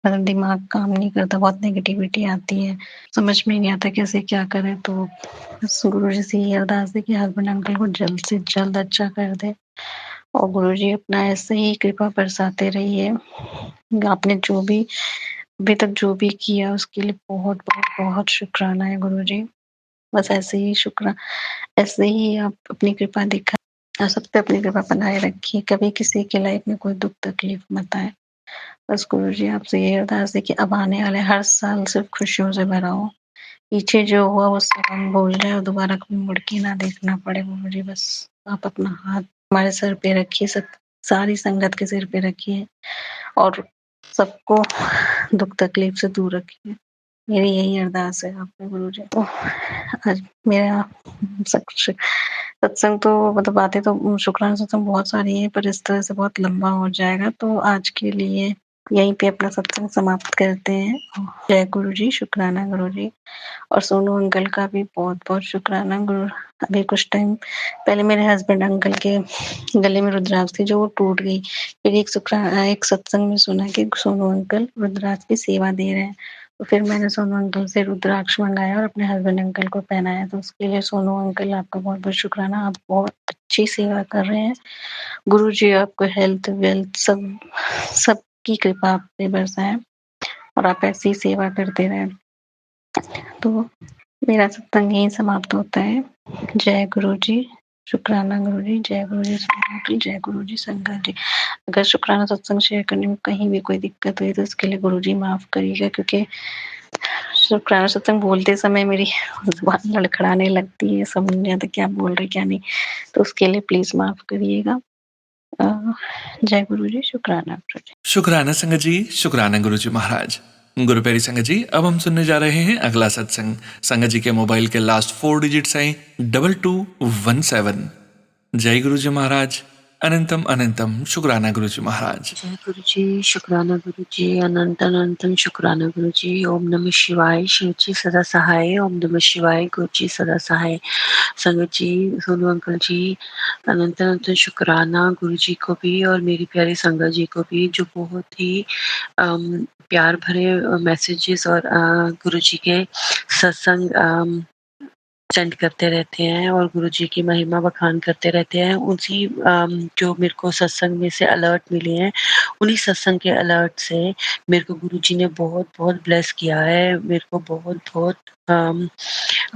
मतलब दिमाग काम नहीं करता, बहुत नेगेटिविटी आती है, समझ में नहीं आता कैसे क्या करें। तो बस गुरुजी से यही अरदास है कि हस्बैंड अंकल को जल्द से जल्द अच्छा कर दें और गुरुजी अपना ऐसे ही कृपा बरसाते रहिए। आपने जो भी अभी तक जो भी किया उसके लिए बहुत शुक्राना है गुरुजी। बस ऐसे ही आप अपनी कृपा दिखाएँ और सब पे अपनी कृपा बनाए रखिए। कभी किसी की लाइफ में कोई दुःख तकलीफ मत आए। बस गुरुजी आपसे यही अरदास है कि अब आने वाले हर साल सिर्फ़ खुशियों से भरा हो। पीछे जो हुआ वो सब हम भूल जाएँ और दोबारा कभी मुड़ के ना देखना पड़े गुरुजी। बस आप अपना हाथ हमारे सर पे रखिए, सब सारी संगत के सिर पे रखिए और सबको दुःख तकलीफ से दूर रखिए। मेरी यही अरदास है आप पे गुरुजी। तो आज मेरा सत्संग तो मतलब बातें तो शुक्राना सत्संग बहुत सारी हैं, पर इस तरह से बहुत लंबा हो जाएगा, तो आज के लिए यहीं पे अपना सत्संग समाप्त करते हैं। जय गुरुजी, शुक्राना गुरुजी। और सोनू अंकल का भी बहुत-बहुत शुक्राना। अभी कुछ टाइम पहले मेरे हस्बैंड अंकल के गले में रुद्राक्ष थी जो वो टूट गई। फिर एक सत्संग में सुना कि सोनू अंकल रुद्राक्ष की सेवा दे रहे हैं। तो फिर मैंने सोनू अंकल से रुद्राक्ष मँगाया और अपने हस्बैंड अंकल को पहनाया। तो उसके लिए सोनू अंकल आपका बहुत-बहुत शुक्राना। आप बहुत अच्छी सेवा कर रहे हैं। गुरुजी आपको हेल्थ, वेल्थ सबकी कृपा आप पे बरसाएँ और आप ऐसी ही सेवा करते रहें। तो मेरा सत्संग यहीं समाप्त होता है। जय गुरुजी, शुक्राना गुरुजी, जय गुरुजी सोनू अंकल, जय गुरुजी शंकर जी। अगर शुक्राना सत्संग शेयर करने में कहीं भी कोई दिक्कत हुई तो इसके लिए गुरुजी माफ़ करिएगा, क्योंकि शुक्राना सत्संग बोलते समय मेरी ज़ुबान लड़खड़ाने लगती है, समझ नहीं आता क्या बोल रहे क्या नहीं, तो उसके लिए प्लीज़ माफ़ करिएगा। जय गुरुजी, शुक्राना गुरुजी। शुक्राना संगत जी, शुक्राना गुरुजी महाराज। गुरु प्यारी संगत जी, अब हम सुनने जा रहे हैं अगला सत्संग। संगत जी के मोबाइल के लास्ट 4 डिजिट्स हैं 2217। जय गुरुजी महाराज, अनंतम अनंतम शुक्राना गुरुजी महाराज। जय गुरु जी, शुक्राना गुरु जी, अनंत अनंतम शुक्राना गुरु जी। ओम नमः शिवाय, शिव जी सदा सहाय। ओम नमः शिवाय, गुरु जी सदा सहाय। संगत जी, सोनू अंकल जी, अनंत अनंत शुक्राना गुरु जी को भी और मेरी प्यारी संगत जी को भी, जो बहुत ही प्यार भरे मैसेजेस और गुरु जी के सत्संग सेंड करते रहते हैं और गुरुजी की महिमा बखान करते रहते हैं। उसी जो मेरे को सत्संग में से अलर्ट मिले हैं, उन्हीं सत्संग के अलर्ट से मेरे को गुरुजी ने बहुत-बहुत ब्लेस किया है। मेरे को बहुत-बहुत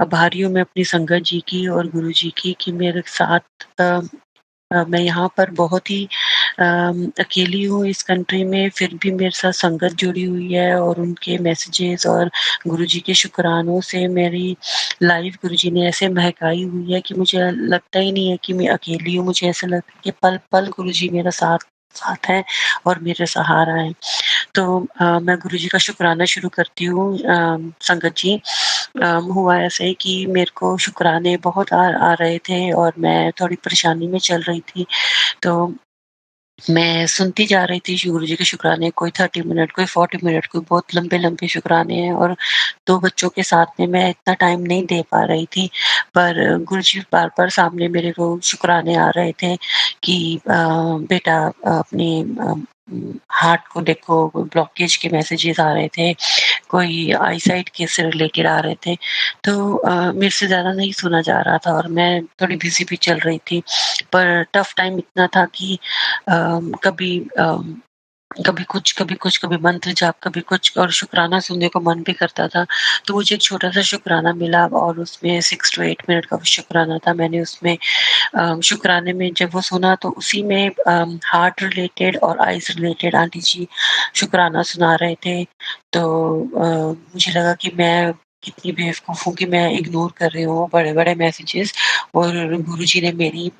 आभारी हूँ मैं अपनी संगत जी की और गुरुजी की कि मेरे साथ मैं यहाँ पर बहुत ही अकेली हूँ इस कंट्री में, फिर भी मेरे साथ संगत जुड़ी हुई है और उनके मैसेजेस और गुरुजी के शुक्रानों से मेरी लाइफ गुरुजी ने ऐसे महकाई हुई है कि मुझे लगता ही नहीं है कि मैं अकेली हूँ। मुझे ऐसा लगता है कि पल-पल गुरुजी मेरा साथ हैं और मेरा सहारा हैं। तो मैं गुरुजी का शुक्राना शुरू करती हूँ संगत जी। हुआ ऐसे ही कि मेरे को शुक्राने बहुत आ रहे थे और मैं थोड़ी परेशानी में चल रही थी। तो मैं सुनती जा रही थी गुरुजी के शुक्राने, कोई 30 मिनट, कोई 40 मिनट, कोई बहुत लंबे-लंबे शुक्राने हैं और 2 बच्चों के साथ में मैं इतना टाइम नहीं दे पा रही थी। पर गुरुजी बार-बार सामने मेरे को शुक्राने आ रहे थे कि बेटा अपने हार्ट को देखो, ब्लॉकेज के मैसेजेस आ रहे थे, कोई आईसाइट के से रिलेटेड आ रहे थे। तो मेरे से ज़्यादा नहीं सुना जा रहा था और मैं थोड़ी बिज़ी भी चल रही थी। पर टफ टाइम इतना था कि कभी कभी कुछ, कभी कुछ, कभी मंत्र जाप, कभी कुछ और शुकराना सुनने को मन भी करता था। तो मुझे एक छोटा-सा शुकराना मिला और उसमें 6 टू 8 मिनट का शुकराना था। मैंने उसमें शुकराने में जब वो सुना तो उसी में हार्ट रिलेटेड और आइज़ रिलेटेड आंटी जी शुकराना सुना रहे थे। तो मुझे लगा कि मैं कितनी बेवकूफ़ हूँ कि मैं इग्नोर कर रही हूँ बड़े-बड़े मैसेजेस और गुरुजी ने मेरी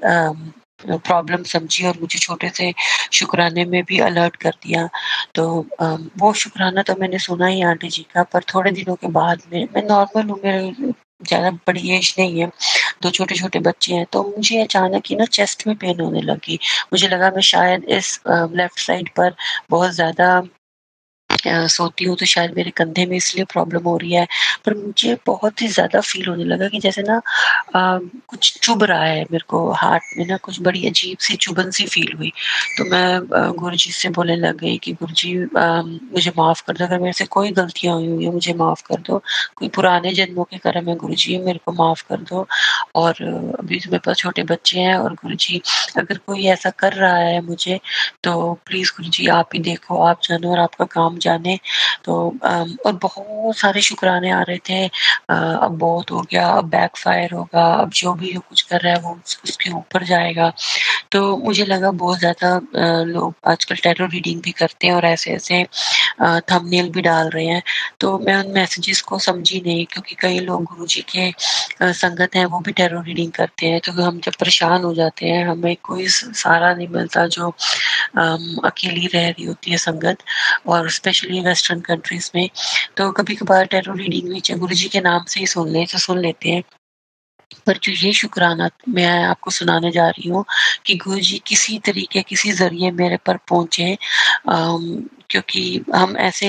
प्रॉब्लम समझी और मुझे छोटे से शुकराने में भी अलर्ट कर दिया। तो वो शुकराना तो मैंने सुना ही आंटी जी का, पर थोड़े दिनों के बाद में मैं नॉर्मल हूँ, मेरे ज़्यादा बड़ी एज नहीं है, 2 छोटे-छोटे बच्चे हैं, तो मुझे अचानक ही ना चेस्ट में पेन होने लगी। मुझे लगा मैं शायद इस लेफ्ट साइड पर बहुत ज़्यादा सोती हूँ तो शायद मेरे कंधे में इसलिए प्रॉब्लम हो रही है। पर मुझे बहुत ही ज़्यादा फ़ील होने लगा कि जैसे ना कुछ चुभ रहा है मेरे को हार्ट में ना कुछ बड़ी अजीब-सी चुभन-सी फ़ील हुई। तो मैं गुरुजी से बोलने लग गई कि गुरुजी मुझे माफ़ कर दो, अगर मेरे से कोई गलतियाँ हुई हुई हैं मुझे माफ़ कर दो। कोई पुराने जन्मों के कर्म है गुरुजी मेरे को माफ़ कर दो और अभी तो मेरे पास छोटे बच्चे हैं और गुरुजी अगर कोई ऐसा कर रहा है मुझे तो प्लीज़ गुरुजी आप ही देखो, आप जानो और आपका काम जाने। तो और बहुत सारे शुकराने आ रहे थे अब बहुत हो गया, अब बैकफ़ायर होगा, अब जो भी कुछ कर रहा है वो उसके ऊपर जाएगा। तो मुझे लगा बहुत ज़्यादा लोग आजकल टैरो रीडिंग भी करते हैं और ऐसे-ऐसे थंबनेल भी डाल रहे हैं। तो मैं उन मैसेजेस को समझी नहीं क्योंकि कई लोग गुरुजी के संगत हैं वो भी टैरो रीडिंग करते हैं। तो हम जब परेशान हो जाते हैं, हमें कोई सहारा नहीं मिलता जो अकेली रह रही होती है संगत और स्पेशली वेस्टर्न कंट्रीज़ में। तो कभी-कभार टैरो रीडिंग भी गुरुजी के नाम से ही सुन लेते हैं। पर जो ये शुकराना मैं आपको सुनाने जा रही हूँ कि गुरुजी किसी तरीके, किसी ज़रिए मेरे पर पहुँचे क्योंकि हम ऐसे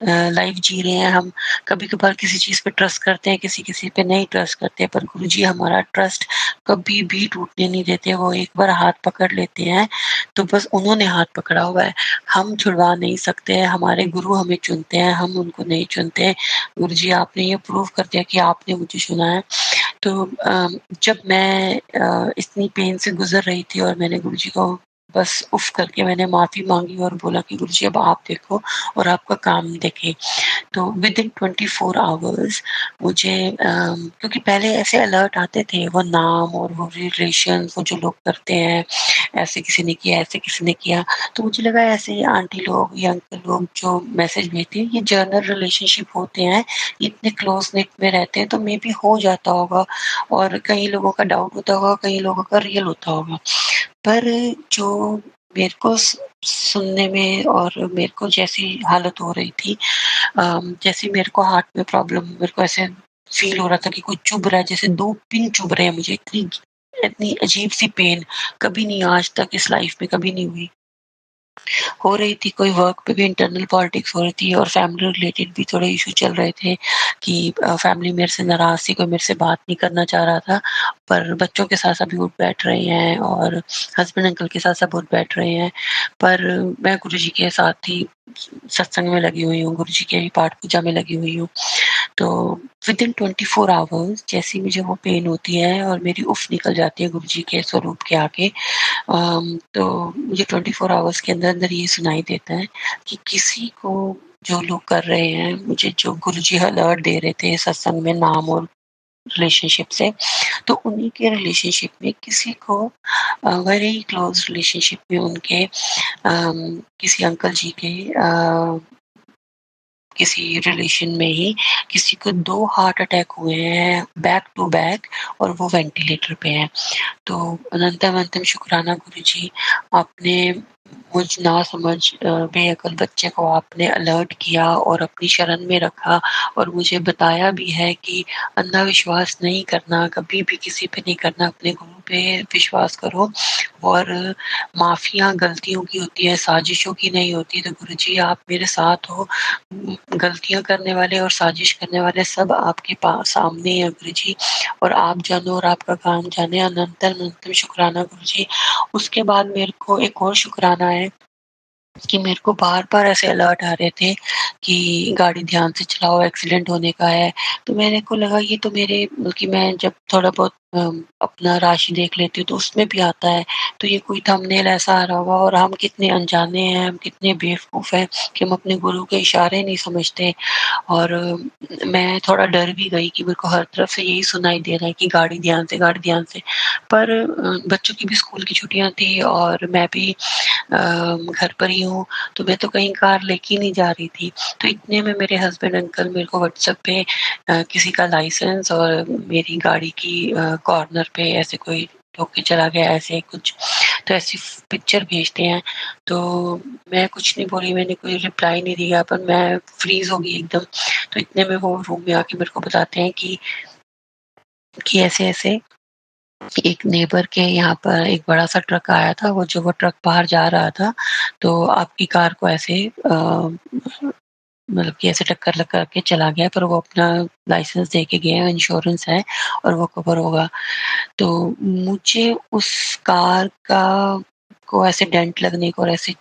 लाइफ़ जी रहे हैं, हम कभी-कभार किसी चीज़ पे ट्रस्ट करते हैं, किसी-किसी पे नहीं ट्रस्ट करते, पर गुरुजी हमारा ट्रस्ट कभी भी टूटने नहीं देते। वो एक बार हाथ पकड़ लेते हैं, तो बस उन्होंने हाथ पकड़ा हुआ है, हम छुड़वा नहीं सकते हैं, हमारे गुरु हमें चुनते हैं, हम उनको नहीं चुनते। गुरुजी आपने ये प्रूव कर दिया कि आपने मुझे चुना है। तो जब मैं इतनी पेन से गुज़र रही थी और मैंने गुरुजी को बस उफ़ करके मैंने माफ़ी माँगी और बोला कि गुरुजी अब आप देखो और आपका काम देखें। तो विदिन 24 आवर्स मुझे क्योंकि पहले ऐसे अलर्ट आते थे, वो नाम और वो रिलेशंस वो जो लोग करते हैं, ऐसे किसी ने किया, ऐसे किसी ने किया। तो मुझे लगा ऐसे आंटी लोग या अंकल लोग जो मैसेज भेजते हैं, ये जनरल रिलेशनशिप होते हैं, ये इतने क्लोज़ नेट में रहते हैं, तो मेबी हो जाता होगा और कई लोगों का डाउट होता होगा, कई लोगों का रियल होता होगा। पर जो मेरे को सुनने में और मेरे को जैसी हालत हो रही थी जैसे मेरे को हार्ट में प्रॉब्लम मेरे को ऐसे फ़ील हो रहा था कि कुछ चुभ रहा है, जैसे 2 पिन चुभ रहे हैं मुझे, इतनी इतनी अजीब-सी पेन कभी नहीं आज तक इस लाइफ़ में कभी नहीं हुई। हो रही थी, कोई वर्क पे भी इंटरनल पॉलिटिक्स हो रही थी और फैमिली रिलेटेड भी थोड़े इश्यू चल रहे थे कि फैमिली मेरे से नाराज़ थी, कोई मेरे से बात नहीं करना चाह रहा था। पर बच्चों के साथ सभी उठ बैठ रहे हैं और हस्बैंड अंकल के साथ सब उठ बैठ रहे हैं। पर मैं गुरुजी के साथ ही सत्संग में लगी हुई हूँ, गुरुजी के ही पाठ पूजा में लगी हुई हूँ। तो विदिन 24 आवर्स जैसे ही मुझे वो पेन होती है और मेरी उफ़ निकल जाती है गुरुजी के स्वरूप के आगे तो मुझे 24 आवर्स के अंदर-अंदर ये सुनाई देता है कि किसी को जो लोग कर रहे हैं, मुझे जो गुरुजी अलर्ट दे रहे थे सत्संग में नाम और रिलेशनशिप से, तो उन्हीं के रिलेशनशिप में किसी को वेरी क्लोज रिलेशनशिप में उनके किसी अंकल जी के किसी रिलेशन में ही किसी को 2 हार्ट अटैक हुए हैं बैक टू बैक और वो वेंटिलेटर पे हैं। तो अनंतम शुक्राना गुरुजी, आपने मुझ ना समझ बेअक्ल बच्चे को आपने अलर्ट किया और अपनी शरण में रखा और मुझे बताया भी है कि अंधा विश्वास नहीं करना, कभी भी किसी पे नहीं करना, अपने गुरु पे विश्वास करो और माफ़ियाँ गलतियों की होती है, साजिशों की नहीं होती। तो गुरुजी आप मेरे साथ हो, गलतियाँ करने वाले और साजिश करने वाले सब आपके पास सामने हैं गुरुजी, और आप जानो और आपका काम जाने। अनंतम शुक्राना गुरुजी। उसके बाद मेरे को एक और शुक्राना है कि मेरे को बार-बार ऐसे अलर्ट आ रहे थे कि गाड़ी ध्यान से चलाओ, एक्सीडेंट होने का है। तो मेरे को लगा ये तो मेरे बल्कि मैं जब थोड़ा बहुत अपना राशि देख लेती हूँ तो उसमें भी आता है, तो ये कोई थंबनेल ऐसा आ रहा होगा और हम कितने अनजाने हैं, हम कितने बेवकूफ़ हैं कि हम अपने गुरु के इशारे नहीं समझते। और मैं थोड़ा डर भी गई कि मेरे को हर तरफ से यही सुनाई दे रहा है कि गाड़ी ध्यान से, गाड़ी ध्यान से। पर बच्चों की भी स्कूल की छुट्टियाँ थी और मैं भी घर पर ही हूँ, तो मैं तो कहीं कार लेके नहीं जा रही थी। तो इतने में मेरे हस्बैंड अंकल मेरे को व्हाट्सएप पे किसी का लाइसेंस और मेरी गाड़ी की कॉर्नर पे ऐसे कोई ठोक के चला गया, ऐसे कुछ तो ऐसी पिक्चर भेजते हैं। तो मैं कुछ नहीं बोली, मैंने कोई रिप्लाई नहीं दिया, पर मैं फ्रीज़ हो गई एकदम। तो इतने में वो रूम में आके मेरे को बताते हैं कि ऐसे-ऐसे एक नेबर के यहाँ पर एक बड़ा-सा ट्रक आया था, वो ट्रक बाहर जा रहा था, तो आपकी कार को ऐसे मतलब कि ऐसे टक्कर लगा के चला गया, पर वो अपना लाइसेंस दे के गए हैं, इंश्योरेंस है और वो कवर होगा। तो मुझे उस कार का को ऐसे डेंट लगने को और ऐसे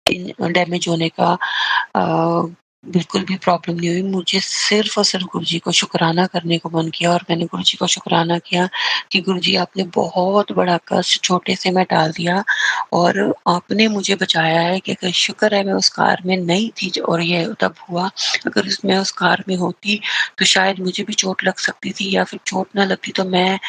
डैमेज होने का बिल्कुल भी प्रॉब्लम नहीं हुई। मुझे सिर्फ़ और सिर्फ़ गुरुजी को शुकराना करने को मन किया और मैंने गुरुजी को शुकराना किया कि गुरुजी आपने बहुत बड़ा कष्ट छोटे से में टाल दिया और आपने मुझे बचाया है कि अगर शुक्र है मैं उस कार में नहीं थी और ये तब हुआ। अगर मैं उस कार में होती तो शायद मुझे भी चोट लग सकती थी या फिर चोट ना लगती तो मैं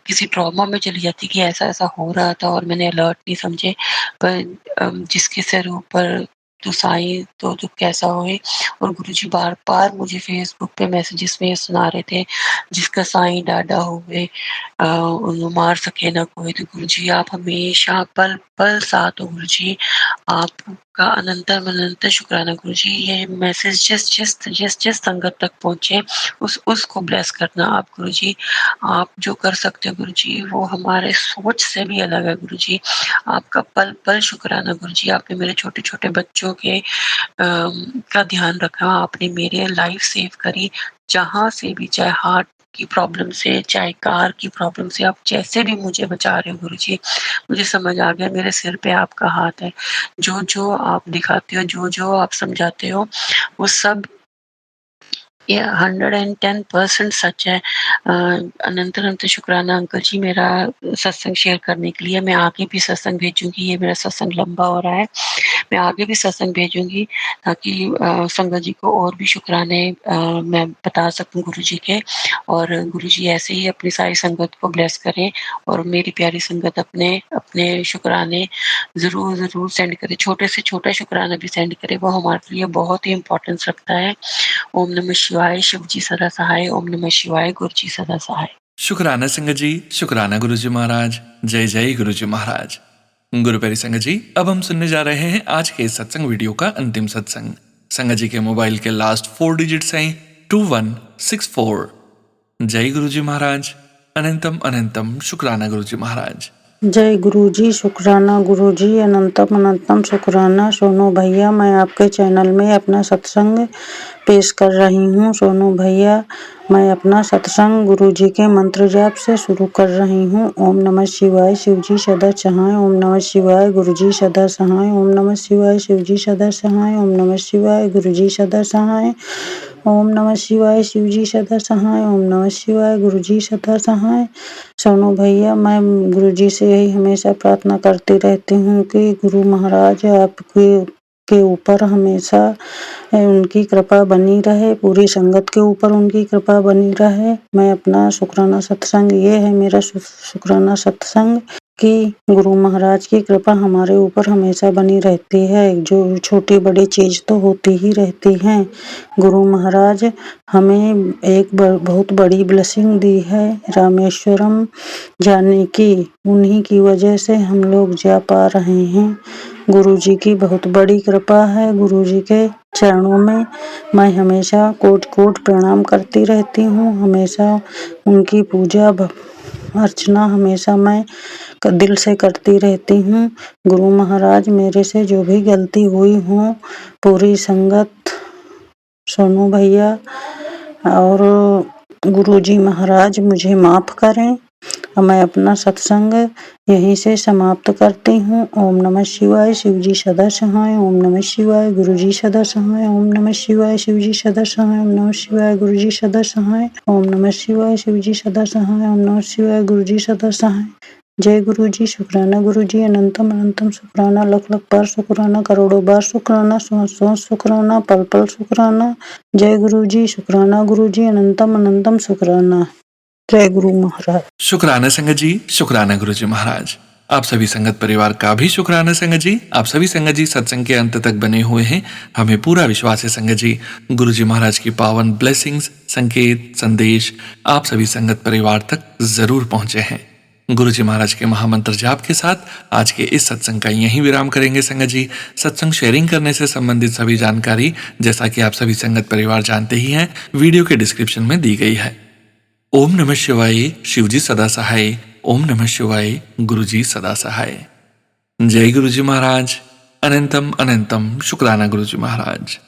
किसी ट्रॉमा में चली जाती कि ऐसा-ऐसा हो रहा था और मैंने अलर्ट नहीं समझे। पर जिसके सिर ऊपर तो साईं तो कैसा होए। और गुरुजी बार-बार मुझे फ़ेसबुक पे मैसेजेस में ये सुना रहे थे, जिसका साईं डाढ़ा होवे ओनू मार सके ना कोई। तो गुरुजी आप हमेशा पल-पल साथ हो गुरुजी। आपका अनंत शुक्राना गुरुजी। ये मैसेज जिस संगत तक पहुँचे उसको ब्लेस करना आप गुरुजी। आप जो कर सकते हो गुरुजी वो हमारे सोच से भी अलग है गुरुजी। आपका पल-पल शुक्राना गुरुजी। आपने मेरे छोटे-छोटे बच्चों के का ध्यान रखा, आपने मेरी लाइफ सेव करी, जहाँ से भी, चाहे हार्ट की प्रॉब्लम से, चाहे कार की प्रॉब्लम से, आप जैसे भी मुझे बचा रहे हो गुरुजी, मुझे समझ आ गया मेरे सिर पे आपका हाथ है। जो आप दिखाते हो, जो आप समझाते हो, वो सब ये 110% सच है। अनंत शुक्राना अंकल जी मेरा सत्संग शेयर करने के लिए। मैं आगे भी सत्संग भेजूँगी, ये मेरा सत्संग लंबा हो रहा है। मैं आगे भी सत्संग भेजूँगी ताकि संगत जी को और भी शुक्राने मैं बता सकूँ गुरुजी के, और गुरुजी ऐसे ही अपनी सारी संगत को ब्लेस करें और मेरी प्यारी संगत अपने शुक्राने ज़रूर सेंड करे। छोटे से छोटा शुक्राना भी सेंड करे, वो हमारे लिए बहुत ही इम्पोर्टेंस रखता है। ओम नमः शिवाय, शिव जी सदा सहाय। ओम नमः शिवाय, गुरु जी सदा सहाय। शुक्राना संगत जी, शुक्राना गुरुजी महाराज। जय जय गुरुजी महाराज। गुरु प्यारी संगत जी, अब हम सुनने जा रहे हैं आज के इस सत्संग वीडियो का अंतिम सत्संग। संगत जी के मोबाइल के लास्ट 4 डिजिट्स हैं 2164। जय गुरुजी महाराज। अनंतम शुक्राना गुरुजी महाराज। जय गुरुजी, शुक्राना गुरुजी, अनंतम शुक्राना। सोनू भैया, मैं आपके चैनल में अपना सत्संग पेश कर रही हूँ। सोनू भैया, मैं अपना सत्संग गुरुजी के मंत्र जाप से शुरू कर रही हूँ। ओम नमः शिवाय, शिवजी सदा सहाय। ओम नमः शिवाय, गुरुजी सदा सहाय। ओम नमः शिवाय, शिवजी सदा सहाय। ओम नमः शिवाय, गुरुजी सदा सहाय। ओम नमः शिवाय, शिवजी सदा सहाय। ओम नमः शिवाय, गुरुजी सदा सहाय। सोनू भैया, मैं गुरुजी से यही हमेशा प्रार्थना करती रहती हूँ कि गुरु महाराज आपकी के ऊपर हमेशा उनकी कृपा बनी रहे, पूरी संगत के ऊपर उनकी कृपा बनी रहे। मैं अपना शुक्राना सत्संग, ये है मेरा शुक्राना सत्संग कि गुरु महाराज की कृपा हमारे ऊपर हमेशा बनी रहती है। जो छोटी बड़ी चीज तो होती ही रहती हैं। गुरु महाराज हमें एक बहुत बड़ी ब्लेसिंग दी है रामेश्वरम जाने की, उन्हीं की वजह से हम लोग जा पा रहे हैं। गुरु जी की बहुत बड़ी कृपा है। गुरु जी के चरणों में मैं हमेशा कोट कोट प्रणाम करती रहती हूँ। हमेशा उनकी पूजा अर्चना हमेशा मैं दिल से करती रहती हूँ। गुरु महाराज मेरे से जो भी गलती हुई हो, पूरी संगत, सोनू भैया और गुरु जी महाराज मुझे माफ करें। मैं अपना सत्संग यहीं से समाप्त करती हूँ। ओम नमः शिवाय, शिव जी सदा सहाय। ओम नमः शिवाय, गुरु जी सदा सहाय। ओम नमः शिवाय, शिव जी सदा सहाय। ओम नमः शिवाय, गुरु जी सदा सहाय। ओम नमः शिवाय, शिव जी सदा सहाय। ओम नमः शिवाय, गुरु जी सदा सहाय। जय गुरु जी, शुक्राना गुरु जी, अनंतम अनंतम शुक्राना, लख लख बार शुक्राना, करोड़ों बार शुक्राना, सौ शुक्राना, पल पल शुक्राना। जय गुरु जी, शुक्राना गुरु जी, अनंतम अनंतम शुक्राना। जय गुरु महाराज। शुक्राना संगत जी, शुक्राना गुरु जी महाराज। आप सभी संगत परिवार का भी शुक्राना संगत जी। आप सभी संगत जी सत्संग के अंत तक बने हुए हैं। हमें पूरा विश्वास है संगत जी, गुरु जी महाराज की पावन ब्लेसिंग्स, संकेत, संदेश आप सभी संगत परिवार तक जरूर पहुंचे हैं। गुरु जी महाराज के महामंत्र जाप के साथ आज के इस सत्संग का यहीं विराम करेंगे संगत जी। सत्संग शेयरिंग करने से संबंधित सभी जानकारी, जैसा कि आप सभी संगत परिवार जानते ही हैं, वीडियो के डिस्क्रिप्शन में दी गई है। ओम नमः शिवाय, शिवजी सदा सहाय। ओम नमः शिवाय, गुरुजी सदा सहाय। जय गुरुजी महाराज। अनंतम अनंतम शुक्राना गुरुजी महाराज।